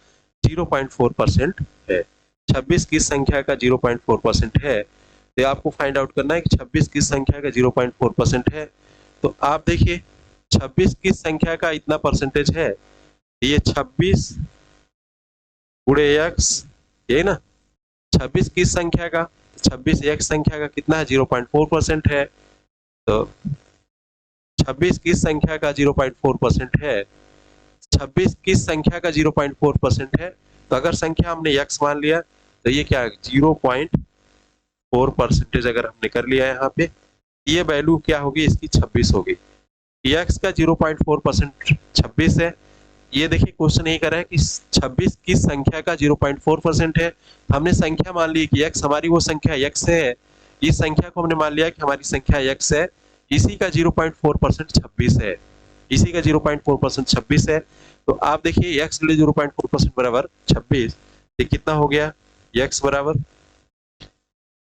0.4% है, 26 किस संख्या का 0.4% है, तो आपको फाइंड आउट करना है कि 26 किस संख्या का 0.4% है। तो आप देखिए 26 किस संख्या का इतना परसेंटेज है, ये 26 गुणे x, ये ना 26 किस संख्या का, 26 एक संख्या का कितना है 0.4% है। तो 26 किस संख्या का 0.4% है, 26 किस संख्या का 0.4% है। तो अगर संख्या हमने x मान लिया तो ये क्या है 0.4% अगर हमने कर लिया यहाँ पे, ये वैल्यू क्या होगी इसकी 26 होगी। x का 0.4% 26 है। ये देखिए क्वेश्चन यही कर रहा है कि 26 किस संख्या का 0.4% है। हमने संख्या मान ली कि x हमारी वो संख्या x है, इस संख्या को हमने मान लिया कि हमारी संख्या x है, इसी का 0.4% 26 है, इसी का 0.4% 26 है। तो आप देखिए x 0.4% बराबर 26, ये कितना हो गया x बराबर,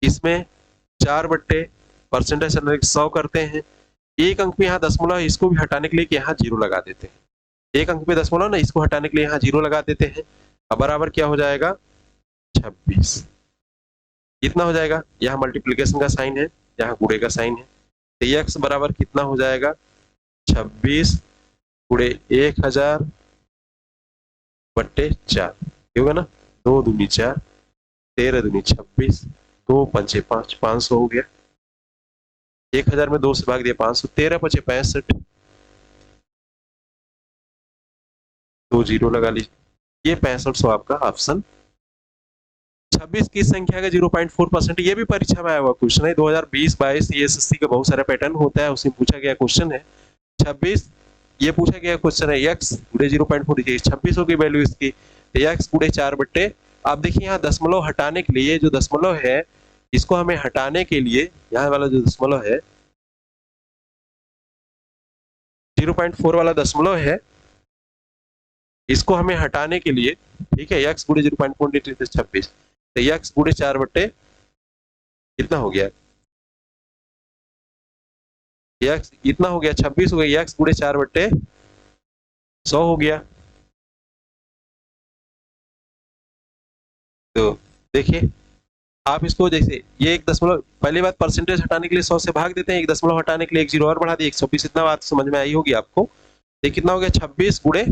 इसमें 4/परसेंटेज 100 करते हैं, एक अंक में यहाँ दशमलव है, इसको भी हटाने के लिए कि यहाँ 0 लगा देते हैं, एक अंक में दशमलव ना, इसको हटाने के लिए यहाँ 0 लगा देते हैं। अब बराबर क्या हो जाएगा 26, कितना हो जाएगा, यहाँ मल्टीप्लिकेशन का साइन है, यहाँ गुणे का साइन है, तो x बराबर कितना हो जाएगा 26 गुणे 1000/4 होगा ना, 2 दूनी 4, 13 दूनी 26, 2 पंचे 5, 500 हो गया, 1000 में 2 से भाग दिया 500, 13 पचे 65, 2 जीरो लगा लीजिए, ये 6500 आपका ऑप्शन। 26 की संख्या का 0.4%, ये भी परीक्षा में आया हुआ क्वेश्चन है 2020-22 एसएससी का बहुत सारा पैटर्न होता है, उसमें पूछा गया क्वेश्चन है 26, ये पूछा गया क्वेश्चन है x गुणे 0.4, 26 की वैल्यू इसकी, तो x गुणे 4/, आप देखिए यहाँ दशमलव हटाने के लिए, जो दशमलव है इसको हमें हटाने के लिए, यहाँ वाला जो दशमलव है 0.4 वाला दशमलव है, इसको हमें हटाने के लिए, ठीक है, x गुणे 0.4 26, तो x गुणे 4/, कितना हो गया x, इतना हो गया 26 हो गया, x गुणे 4/100 हो गया। तो देखिए आप इसको, जैसे ये एक दशमलव, पहली बात परसेंटेज हटाने के लिए 100 से भाग देते हैं, एक दशमलव हटाने के लिए एक जीरो और बढ़ा दिए 126, इतना बात समझ में आई होगी आपको। ये कितना हो गया 26 गुणे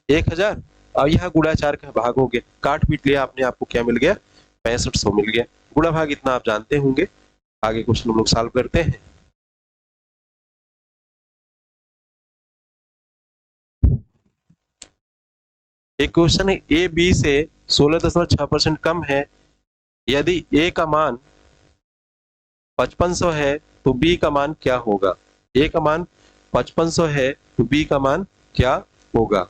1000, और यहाँ गुणा 4 का भाग हो गया, काट पीट लिया आपने, आपको क्या मिल गया 6500 मिल गया। गुणा भाग इतना आप जानते होंगे, आगे क्वेश्चन हम लोग सॉल्व करते हैं। एक क्वेश्चन है ए बी से 16.6% कम है, यदि ए का मान 5500 है तो बी का मान क्या होगा। ए का मान 5500 है तो बी का मान क्या होगा।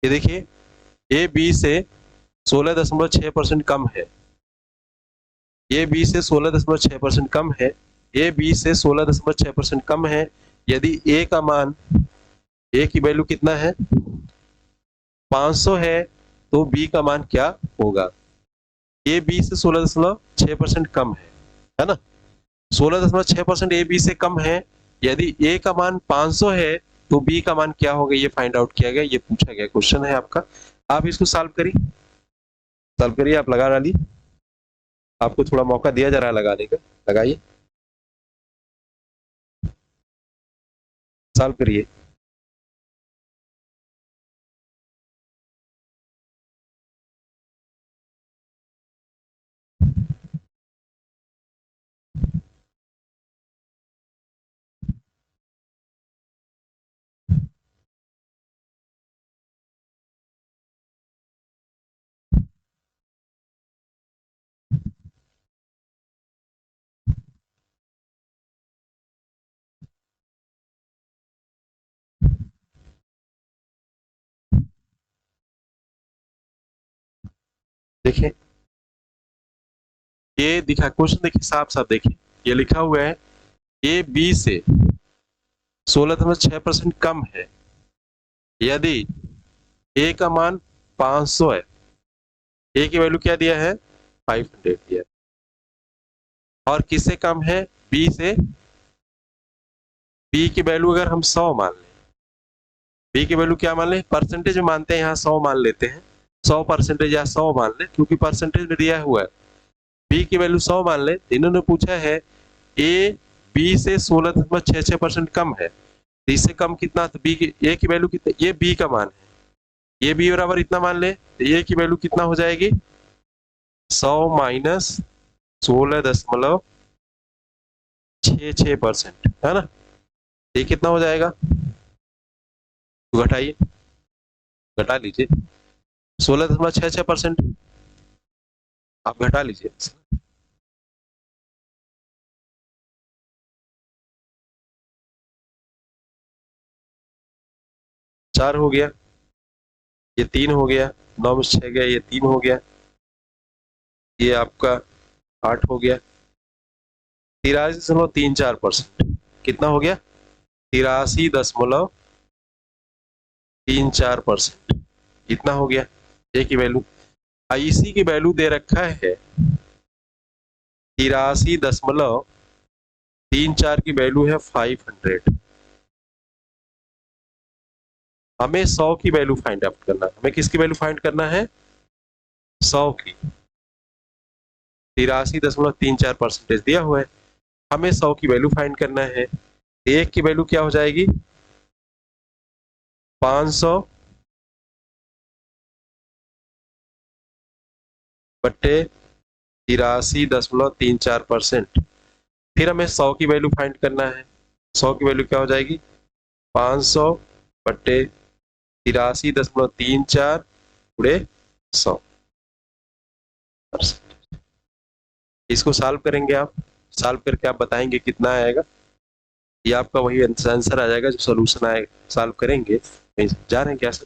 ये देखिए ए बी से 16.6% कम है, ए बी से 16.6% कम है, ए बी से 16.6% कम है, यदि ए का मान, ए की वैल्यू कितना है 500 है तो बी का मान क्या होगा। ए बी से 16.6% कम है ना, 16.6% ए बी से कम है, यदि ए का मान 500 है तो बी का मान क्या होगा, ये फाइंड आउट किया गया, ये पूछा गया क्वेश्चन है आपका। आप इसको सॉल्व करिए, आप लगा डालिए, आपको थोड़ा मौका दिया जा रहा है लगाने का, लगाइए, सॉल्व करिए। देखिए ये दिखा क्वेश्चन, देखिए साफ साफ देखिए, ये लिखा हुआ है ए बी से 16.6% कम है, यदि ए का मान 500 है, ए की वैल्यू क्या दिया है 500 दिया है, और किससे कम है बी से, बी की वैल्यू अगर हम 100 मान लें, बी की वैल्यू क्या मान लें, परसेंटेज में मानते हैं, यहाँ 100 मान लेते हैं, 100% या 100 मान लें, क्योंकि परसेंटेज में दिया हुआ है, बी की वैल्यू 100 मान ले। इन्होंने पूछा है ए बी से 16.66% कम है, तो इससे कम कितना, तो बी की ए की वैल्यू कितना, ये बी का मान है, ये बी बराबर इतना मान ले, तो ए की वैल्यू कितना हो जाएगी 100 माइनस 16.66%, है ना। ये कितना हो जाएगा, तो घटाइए, घटा लीजिए 16.66%, आप घटा लीजिए। 4 हो गया, ये 3 हो गया, 9 में 6 गया, ये 3 हो गया, ये आपका 8 हो गया, 83.34%। कितना हो गया 83.34%, इतना हो गया ए की वैल्यू। इसी की वैल्यू दे रखा है 83.34 की वैल्यू है 500। हमें 100 की वैल्यू फाइंड आउट करना है। हमें किसकी वैल्यू फाइंड करना है 100 की। 83.34% दिया हुआ है, हमें 100 की वैल्यू फाइंड करना है। एक की वैल्यू क्या हो जाएगी 500 बट्टे 83.34%। फिर हमें 100 की वैल्यू फाइंड करना है। 100 की वैल्यू क्या हो जाएगी 500 बट्टे 83.34 गुणे 100। इसको सॉल्व करेंगे आप, सॉल्व करके आप बताएंगे कितना आएगा। ये आपका वही आंसर आ जाएगा जो सोल्यूशन आएगा। सॉल्व करेंगे, जा रहे हैं क्या सर,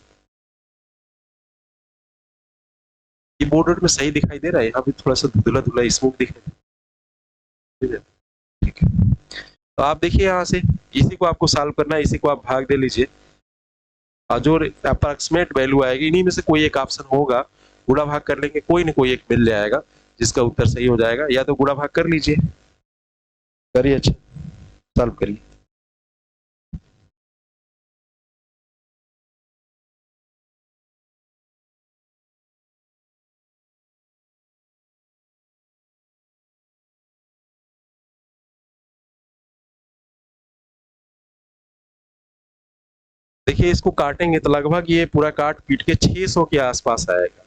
ये बोर्ड में सही दिखाई दे रहा है, यहाँ भी थोड़ा सा धुंधला धुंधला स्मूथ दिखाई दे रहा है। ठीक है, तो आप देखिए यहाँ से इसी को आपको सॉल्व करना है, इसी को आप भाग दे लीजिए और जो अप्रॉक्सीमेट वैल्यू आएगी इन्हीं में से कोई एक ऑप्शन होगा, गुणा भाग कर लेंगे, कोई ना कोई एक मिल जाएगा जिसका उत्तर सही हो जाएगा। या तो गुणा भाग कर लीजिए, करिए, अच्छा सॉल्व करिए। देखिए इसको काटेंगे तो लगभग ये पूरा काट पीट के 600 के आसपास आएगा।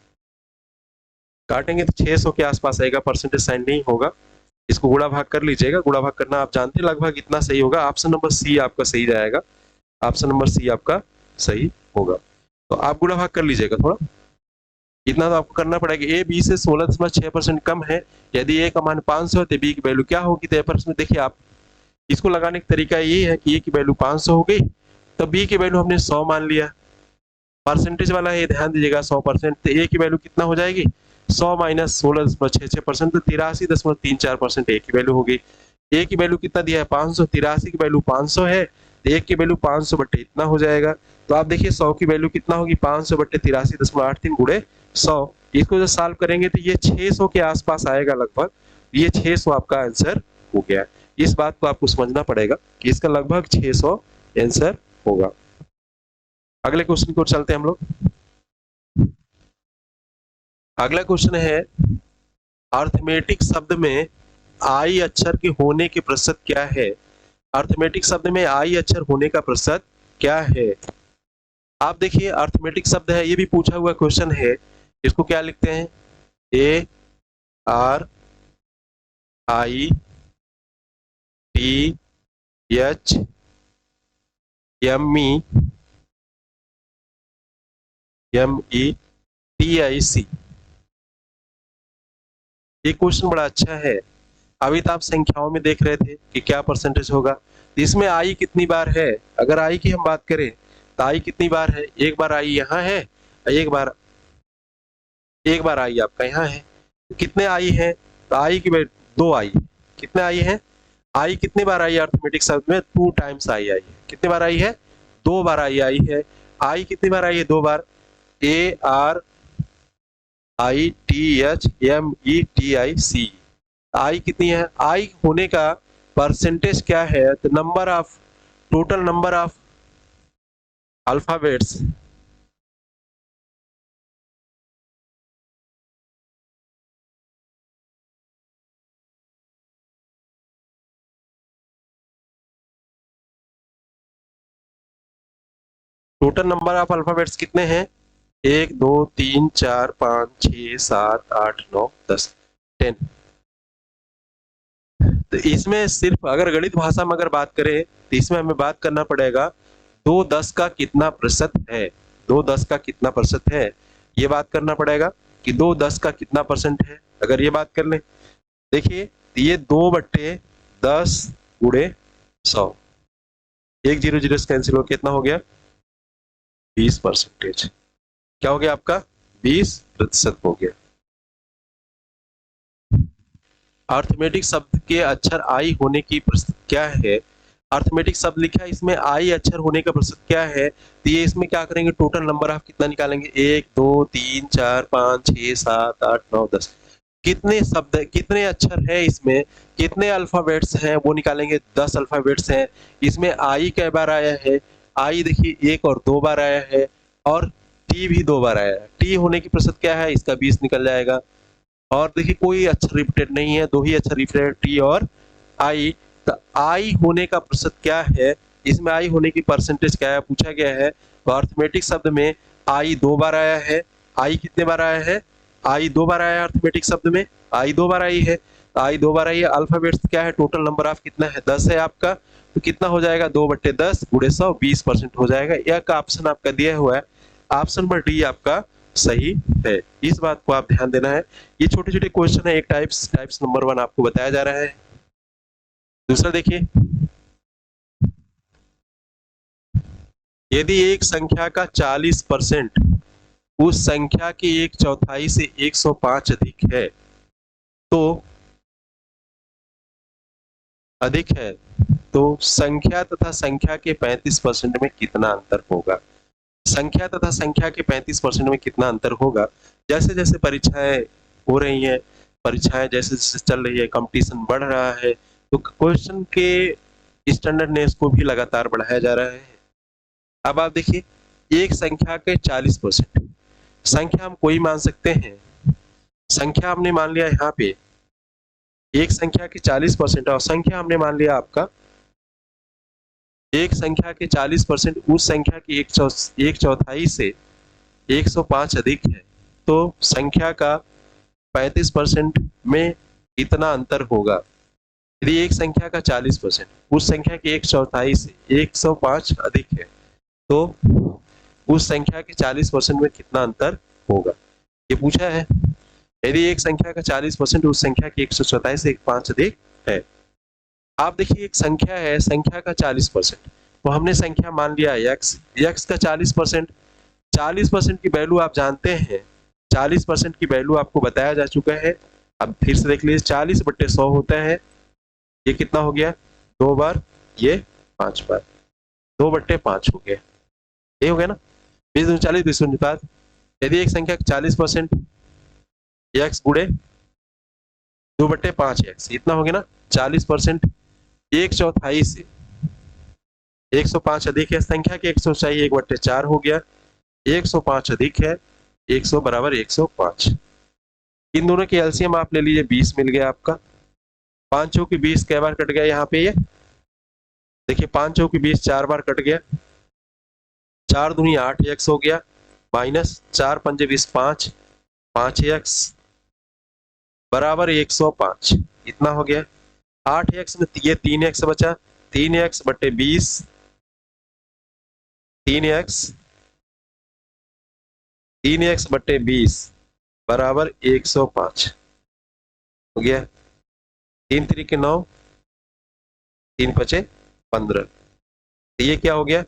काटेंगे तो 600 के आसपास आएगा, परसेंटेज साइन नहीं होगा। इसको गुणा भाग कर लीजिएगा, गुणा भाग करना आप जानते हैं, लगभग इतना सही होगा। ऑप्शन नंबर सी आपका सही जाएगा, ऑप्शन नंबर सी आपका सही होगा। तो आप गुणा भाग कर लीजिएगा थोड़ा, इतना तो आपको करना पड़ेगा। ए बी से 16.6% कम है, यदि ए का मान 500 है तो बी की वैल्यू क्या होगी, तो में देखिए आप इसको लगाने का तरीका ये है कि ए की वैल्यू 500 हो गई तो बी की वैल्यू हमने 100 मान लिया, परसेंटेज वाला है ध्यान दीजिएगा 100%, तो ए की वैल्यू कितना हो जाएगी 100 माइनस 16.66%, तो 83.34% ए की वैल्यू होगी। ए की वैल्यू कितना दिया है 500, 83 की वैल्यू 500 है, तो ए की वैल्यू 500 बट्टे इतना हो जाएगा। तो आप देखिए 100 की वैल्यू कितना होगी 500 बट्टे 83.83 गुणे 100। इसको जो सॉल्व करेंगे तो ये 600 के आसपास आएगा लगभग, ये 600 आपका आंसर हो गया। इस बात को आपको समझना पड़ेगा कि इसका लगभग 600 आंसर होगा। अगले क्वेश्चन की ओर चलते हैं हम लोग। अगला क्वेश्चन है अर्थमेटिक शब्द में आई अक्षर के होने के प्रतिशत क्या है। अर्थमेटिक शब्द में आई अक्षर होने का प्रतिशत क्या है। आप देखिए अर्थमेटिक शब्द है, ये भी पूछा हुआ क्वेश्चन है। इसको क्या लिखते हैं A R I T H M E T I C. ये क्वेश्चन बड़ा अच्छा है। अभी तो आप संख्याओं में देख रहे थे कि क्या परसेंटेज होगा, इसमें आई कितनी बार है। अगर आई की हम बात करें तो आई कितनी बार है, एक बार आई यहाँ है, एक बार आई आपका यहाँ है। कितने आई है, तो आई की दो आई, कितने आई है, आई कितनी बार आई अर्थमेटिक शब्द में 2 टाइम्स आई है। कितनी बार आई है 2 बार आई है। आई कितनी बार आई है 2 बार, A R I T H M E T I C. I कितनी है, आई होने का परसेंटेज क्या है, तो number of total number of alphabets total number of alphabets कितने हैं? 1 2 3 4 5 6 7 8 9 10 10। तो इसमें सिर्फ अगर गणित भाषा में अगर बात करें तो इसमें हमें बात करना पड़ेगा 2 10 का कितना प्रतिशत है, 2 10 का कितना प्रतिशत है, ये बात करना पड़ेगा कि 2 10 का कितना परसेंट है। अगर ये बात कर लें, देखिए ये 2/10 गुणे 100, 1 0 0 से कैंसिल हो कितना हो गया? 20%। क्या हो गया आपका? 20% हो गया। अर्थमेटिक शब्द के अक्षर आई होने की प्रतिशत क्या है? अर्थमेटिक शब्द लिखा है, इसमें आई अक्षर होने का प्रतिशत क्या है? तो ये इसमें क्या करेंगे, टोटल नंबर आप कितना निकालेंगे? 1 2 3 4 5 6 7 8 9 10। कितने शब्द, कितने अक्षर है इसमें, कितने अल्फाबेट्स हैं वो निकालेंगे। 10 अल्फाबेट्स हैं। इसमें आई कै बार आया है? आई देखिए 1 और 2 बार आया है, और टी भी 2 बार आया है। टी होने की प्रतिशत क्या है? इसका 20 निकल जाएगा। और देखिए कोई अक्षर रिपीटेड नहीं है, 2 ही अक्षर रिपीटेड, टी और आई। तो आई होने का प्रतिशत क्या है? इसमें आई होने की परसेंटेज क्या है पूछा गया है। तो अर्थमेटिक शब्द में आई 2 बार आया है। आई कितने बार आया है? आई 2 बार आया है अर्थमेटिक शब्द में, आई 2 बार आई है। आई 2 बार आई है। अल्फाबेट्स क्या है? टोटल नंबर ऑफ कितना है? 10 है आपका। तो कितना हो जाएगा? 2/10 गुणे 100, 20% हो जाएगा। यह का ऑप्शन आपका दिया हुआ है, ऑप्शन नंबर डी आपका सही है। इस बात को आप ध्यान देना है। ये छोटे छोटे क्वेश्चन है, एक टाइप्स नंबर 1 आपको बताया जा रहा है। दूसरा देखिए, यदि एक संख्या का 40% उस संख्या की 1/4 से 105 अधिक है तो संख्या तथा संख्या के 35% में कितना अंतर होगा? संख्या तथा संख्या के 35% में कितना अंतर होगा? जैसे जैसे परीक्षाएं हो रही हैं, परीक्षाएं जैसे जैसे चल रही है, कंपटीशन बढ़ रहा है, तो क्वेश्चन के स्टैंडर्डनेस को भी लगातार बढ़ाया जा रहा है। अब आप देखिए, एक संख्या के 40%, संख्या हम कोई मान सकते हैं। संख्या हमने मान लिया यहाँ पे एक संख्या के 40%, और संख्या हमने मान लिया आपका एक संख्या के 40% उस संख्या की 1/4 से 105 अधिक है, तो संख्या का 35% में कितना अंतर होगा? यदि एक संख्या का 40% उस संख्या की 1/4 से 105 अधिक है, तो उस संख्या के 40% में कितना अंतर होगा, ये पूछा है। यदि एक संख्या का 40% उस संख्या की 1/4 से 105 अधिक है। आप देखिए एक संख्या है, संख्या का 40%, तो हमने संख्या मान लिया x, x का 40%, 40% की वैल्यू आप जानते हैं, 40% की वैल्यू आपको बताया जा चुका है। अब फिर से देख लीजिए, 40/100 होता है, ये कितना हो गया? 2 बार, ये 5 बार, 2/5 हो गया, ये हो गया ना। 20 × 40 249। यदि एक संख्या का 40% x गुणे 2/5x, इतना हो गया ना। 40% 1/4 से 105 अधिक है, संख्या की 104 1/4 हो गया, 105 अधिक है 100 बराबर 105। इन दोनों के एलसीएम आप ले लीजिए, 20 मिल गया आपका। 5 चौकी 20 कै बार कट गया यहाँ पे? ये देखिए 5 चौकी 20 4 बार कट गया, 4 दूनी 8x हो गया, माइनस 4 पंजे 20 5, 5x बराबर 105, इतना हो गया। 8x में ये 3x बचा, 3x/20, 3x/20 बराबर 105 हो गया। 3 3 9, 3 5 15, ये क्या हो गया?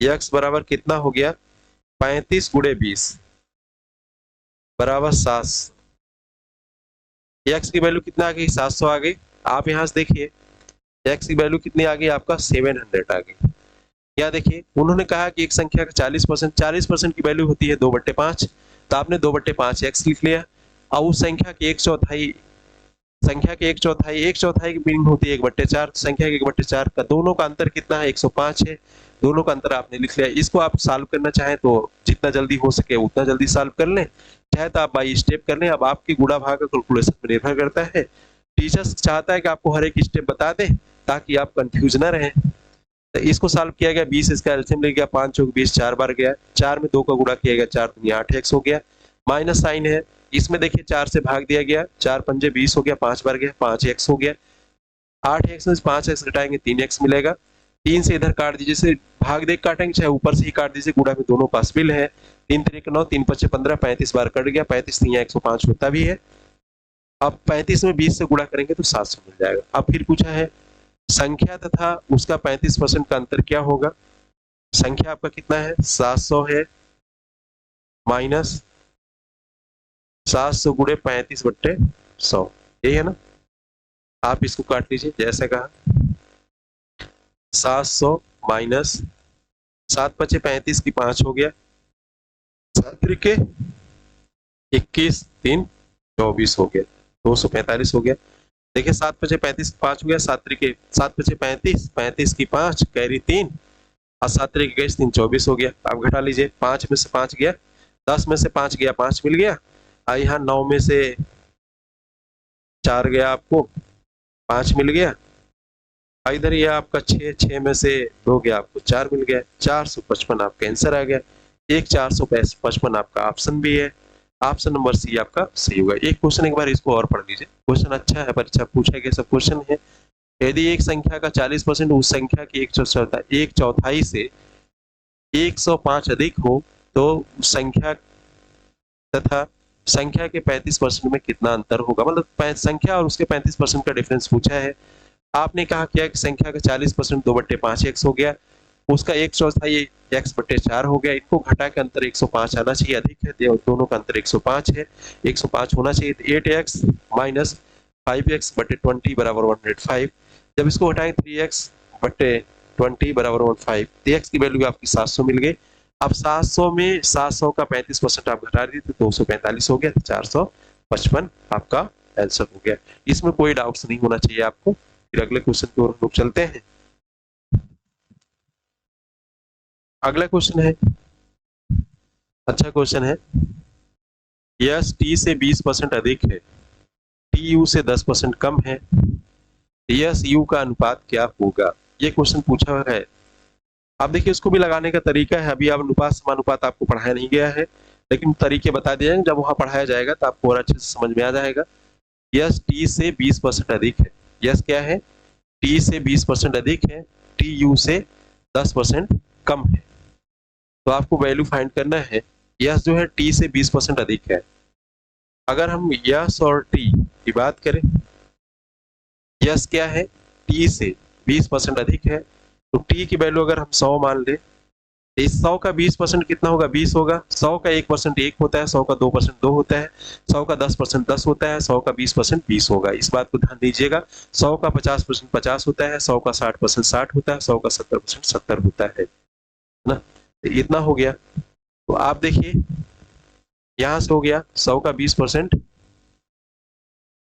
x बराबर कितना हो गया? 35 × 20 बराबर 700। x की वैल्यू कितना आ गई? 700 आ गई। आप यहां से देखिए x की वैल्यू कितनी आ गई आपका? 700 आ गई। या देखिए उन्होंने कहा कि एक संख्या का 40% की वैल्यू होती है 2/5, तो आपने 2/5 x लिख लिया। और उस संख्या की 1/4, संख्या की 1/4 की मीनिंग होती है 1/4, संख्या के 1/4 का दोनों का अंतर कितना है? 105 है। दोनों का अंतर आपने लिख लिया। इसको आप सॉल्व करना चाहें तो जितना जल्दी हो सके उतना जल्दी सॉल्व कर लें, चाहे तो आप बाई स्टेप कर लें। अब आपकी गुणा भाग का कैलकुलेशन पर निर्भर करता है। टीचर्स चाहता है कि आपको हर एक स्टेप बता दें ताकि आप कंफ्यूज ना रहें। तो इसको सॉल्व किया गया, 20 इसका एलसीएम ले गया, 5 चौक 20, 4 बार गया, 4 में 2 का गुणा किया गया, 4 दूनी 8x हो गया, माइनस साइन है, इसमें देखिए 4 से भाग दिया गया, 4 पंजे 20 हो गया, 5 बार गया, 5x हो गया, 8x में 5x घटाएंगे 3x मिलेगा, 3 से इधर काट दीजिए, से भाग देख काटेंगे चाहे ऊपर से ही काट दीजिए, गुणा में दोनों पॉसिबल है, 3 3 9, 3 5 15, 35 बार कट गया, 35 3 105 होता भी है। अब 35 में 20 से गुणा करेंगे तो 700 मिल जाएगा। अब फिर पूछा है संख्या तथा उसका 35% का अंतर क्या होगा। संख्या आपका कितना है 700 है, माइनस 700 गुणे 35/100, यही है ना। आप इसको काट लीजिए जैसे कहा, 700 माइनस 7 पचे 35 की 5 हो गया, 7 त्रिके 21, 3 24 हो गया, 245 हो गया। देखिए 7 पचे 35 की 5 हो गया, 7 त्रिके 7 पचे 35, 35 की 5 कैरी 3 और 7 त्रिके 23, 3 24 हो गया। आप घटा लीजिए, 5 में से 5 गया, 10 में से 5 गया, 5 मिल गया, और यहाँ 9 में से 4 गया, आपको 5 मिल गया, इधर ये आपका 6, 6 में से 2 गया, आपको 4 मिल गया, 455 आपका आंसर आ गया। एक 455 आपका ऑप्शन भी है, ऑप्शन नंबर सी आपका सही होगा। एक क्वेश्चन एक बार इसको और पढ़ लीजिए, क्वेश्चन अच्छा है, परीक्षा पूछा गया सब क्वेश्चन है। यदि एक संख्या का 40% उस संख्या की एक चौथाई से 105 अधिक हो तो उस संख्या तथा संख्या के 35% में कितना अंतर होगा। मतलब संख्या और उसके 35% का डिफरेंस पूछा है। आपने कहा क्या कि संख्या का 40% 2/5x हो गया, उसका एक चौथाई x/4 हो गया, इनको घटा के अंतर 105 आना चाहिए, अधिक है, दोनों का अंतर 105 है, 105 होना चाहिए, तो 8x माइनस 5x/20 बराबर 105। जब इसको हटाएंगे 3x/20 बराबर 15, तो x की वैल्यू आपकी 700 मिल गई। अब 700 में 700 का 35% आप घटा दिए तो 245 हो गया, तो 455 आपका आंसर हो गया। इसमें कोई डाउट्स नहीं होना चाहिए आपको। फिर अगले क्वेश्चन की ओर हम लोग चलते हैं। अगला क्वेश्चन है, अच्छा क्वेश्चन है, यस टी से 20% अधिक है, टी यू से 10% कम है, यस यू का अनुपात क्या होगा। ये क्वेश्चन पूछा हुआ है। आप देखिए इसको भी लगाने का तरीका है, अभी आप अनुपात समानुपात आपको पढ़ाया नहीं गया है, लेकिन तरीके बता दिए हैं, जब वहां पढ़ाया जाएगा तो आपको और अच्छे से समझ में आ जाएगा। यस टी से 20% अधिक है, यस क्या है, टी से 20% अधिक है, टी यू से 10% कम है। तो आपको वैल्यू फाइंड करना है। यस जो है टी से 20% अधिक है, अगर हम यस और टी की बात करें, यस क्या है, टी से 20% अधिक है, तो टी की वैल्यू अगर हम 100 मान ले, इस 100 का 20% कितना होगा, 20 होगा, 100 का 1% 1 होता है, 100 का 2% 2 होता है, 100 का 10% 10 होता है, 100 का 20% 20 होगा। इस बात को ध्यान दीजिएगा। 100 का 50% 50 होता है, 100 का 60% 60 होता है, 100 का 70% 70 होता है ना। तो इतना हो गया। तो आप देखिए यहां से हो गया 100 का 20%,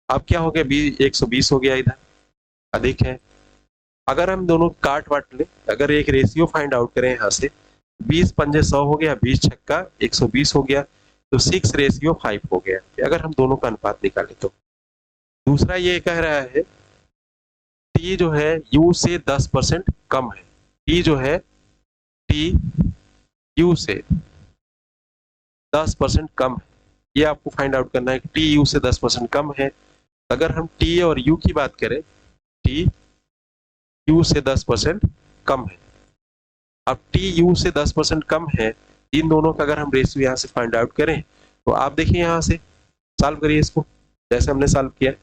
अब क्या हो गया, 120 हो गया, इधर अधिक है। अगर हम दोनों काट वाट ले, अगर एक रेशियो फाइंड आउट करें यहाँ से, 20 पंजे 100 हो गया, 20 छक्का 120 हो गया, तो 6:5 हो गया, अगर हम दोनों का अनुपात निकालें तो। दूसरा ये कह रहा है टी जो है यू से 10% कम है, टी जो है टी यू से 10% कम है, ये आपको फाइंड आउट करना है कि टी यू से 10% कम है। अगर हम टी और यू की बात करें, टी यू से 10% कम है। अब टी यू से 10% कम है, इन दोनों का अगर हम रेशियो यहाँ से फाइंड आउट करें, तो आप देखिए यहाँ से सॉल्व करिए इसको जैसे हमने सॉल्व किया।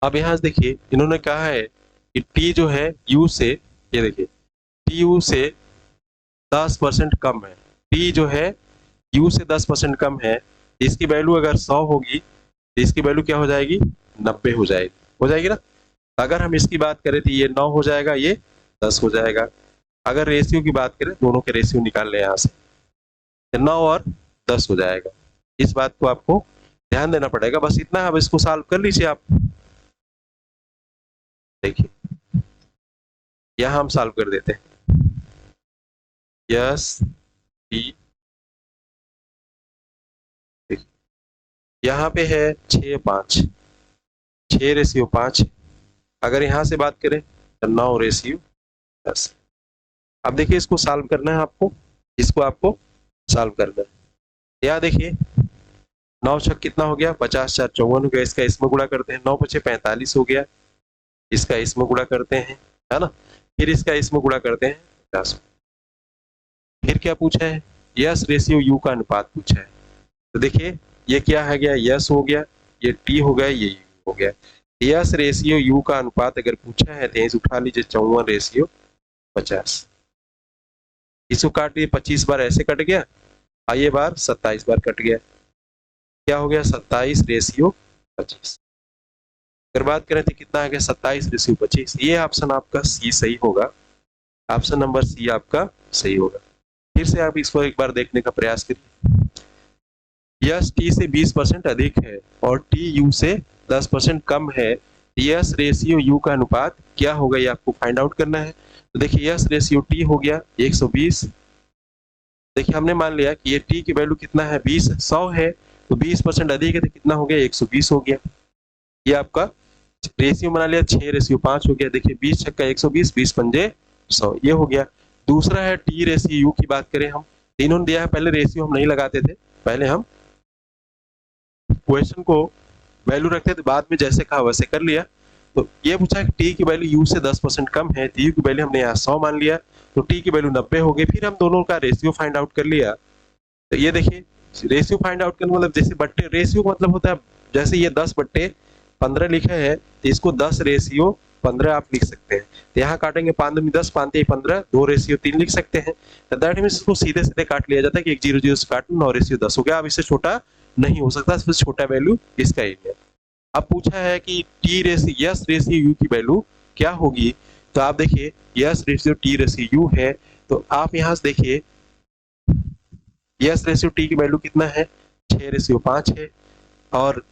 अब यहाँ से देखिए इन्होंने कहा है कि टी जो है यू से, ये देखिए टी यू से 10% कम है। टी जो है यू से 10% कम है, इसकी वैल्यू अगर 100 होगी तो इसकी वैल्यू क्या हो जाएगी, 90 हो जाएगी ना। अगर हम इसकी बात करें तो ये 9 हो जाएगा, ये 10 हो जाएगा। अगर रेशियो की बात करें, दोनों के रेशियो निकाल लें यहाँ से, 9 और 10 हो जाएगा। इस बात को आपको ध्यान देना पड़ेगा, बस इतना। अब इसको सॉल्व कर लीजिए आप। देखिए यहां हम सॉल्व कर देते हैं। यस टी, यहाँ पे है 6:5, 6:5। अगर यहाँ से बात करें तो 9:10। अब देखिए इसको सॉल्व करना है आपको, इसको आपको सॉल्व करना है। यहाँ देखिए 9 छक कितना हो गया, 50 4 54 हो गया। इसका इसमें गुणा करते हैं, 9 5 45 हो गया। इसका इसमें गुणा करते हैं, है ना। फिर इसका इसमें गुणा करते हैं 50। फिर क्या पूछा है, यस रेशियो यू का अनुपात पूछा है। तो देखिए ये क्या है गया, यस हो गया, ये टी हो गया, ये यू हो गया। यस रेशियो यू का अनुपात अगर पूछा है तो उठा लीजिए 54:50। इसको काट लिए 25 बार ऐसे कट गया, ये बार 27 बार कट गया, क्या हो गया 27:25। अगर बात करें तो कितना आ गया 27:25। ये ऑप्शन आपका सी सही होगा, ऑप्शन नंबर सी आपका सही होगा। फिर से आप इसको एक बार देखने का प्रयास करिए। यस टी से 20% अधिक है और टी यू से 10% कम है, यस रेशियो यू का अनुपात क्या होगा, ये आपको फाइंड आउट करना है। तो देखिए यस रेशियो टी हो गया 120। देखिए हमने मान लिया कि ये टी की वैल्यू कितना है 20, 100 है, तो 20% अधिक है तो कितना हो गया 120 हो गया। ये आपका रेशियो बना लिया, 6:5 हो गया। देखिए 20 छक्का 120, 20 पंजे 100, ये हो गया। दूसरा है टी रेशियो यू की बात करें हम, इन्होंने दिया है, पहले रेशियो हम नहीं लगाते थे, पहले हम क्वेश्चन को वैल्यू रखते थे, बाद में जैसे कहा वैसे कर लिया। तो ये पूछा कि टी की वैल्यू यू से 10% कम है, तो यू की वैल्यू हमने यहाँ 100 मान लिया, तो टी की वैल्यू 90 हो गई। फिर हम दोनों का रेशियो फाइंड आउट कर लिया। तो ये देखिए रेशियो फाइंड आउट करने मतलब जैसे बट्टे, रेशियो मतलब होता है जैसे ये 10/15 लिखा है तो इसको 10:15 आप लिख सकते हैं। तो यहाँ काटेंगे 5 दूनी 10, 5 3 15, 2:3 लिख सकते हैं। तो दैट मींस इसको सीधे सीधे काट लिया जाता है कि 1 0 0 से काट 9:10 हो गया। अब इससे छोटा नहीं हो सकता, सबसे छोटा वैल्यू इसका ही है। अब पूछा है कि T ratio yes ratio you की वैल्यू क्या होगी। तो आप देखिए yes ratio T ratio you है, तो आप यहाँ से देखिए यस रेशियो टी की वैल्यू कितना है 6:5 है, और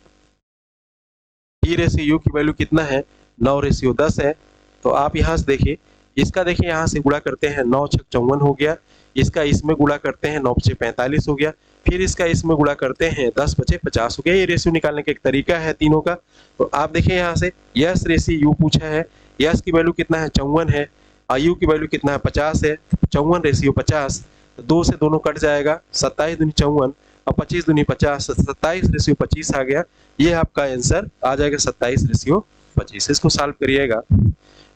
टी रेशियो यू की वैल्यू कितना है 9:10 है। तो आप यहाँ से देखिए, इसका देखिए यहाँ से गुणा करते हैं, 9 6 54 हो गया। इसका इसमें गुणा करते हैं, 9 5 45 हो गया। फिर इसका इसमें गुणा करते हैं, 10 5 50 हो गया। ये रेशियो निकालने का एक तरीका है तीनों का। तो आप देखिए यहाँ से यस रेशियो यू पूछा है, यस की वैल्यू कितना है 54 है, और यू की वैल्यू कितना है 50 है। 54:50, 2 से दोनों कट जाएगा, 27 दूनी 54 और 25 दूनी 50, 27:25 आ गया। ये आपका आंसर आ जाएगा 27:25। इसको सॉल्व करिएगा।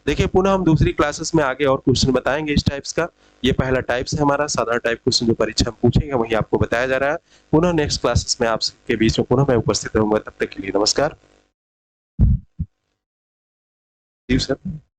देखिए पुनः हम दूसरी क्लासेस में आगे और क्वेश्चन बताएंगे इस टाइप्स का। ये पहला टाइप्स है हमारा, साधारण टाइप क्वेश्चन जो परीक्षा में पूछेंगे वही आपको बताया जा रहा है। पुनः नेक्स्ट क्लासेस में आपके बीच में पुनः मैं उपस्थित रहूंगा, तब तक के लिए नमस्कार। जी सर।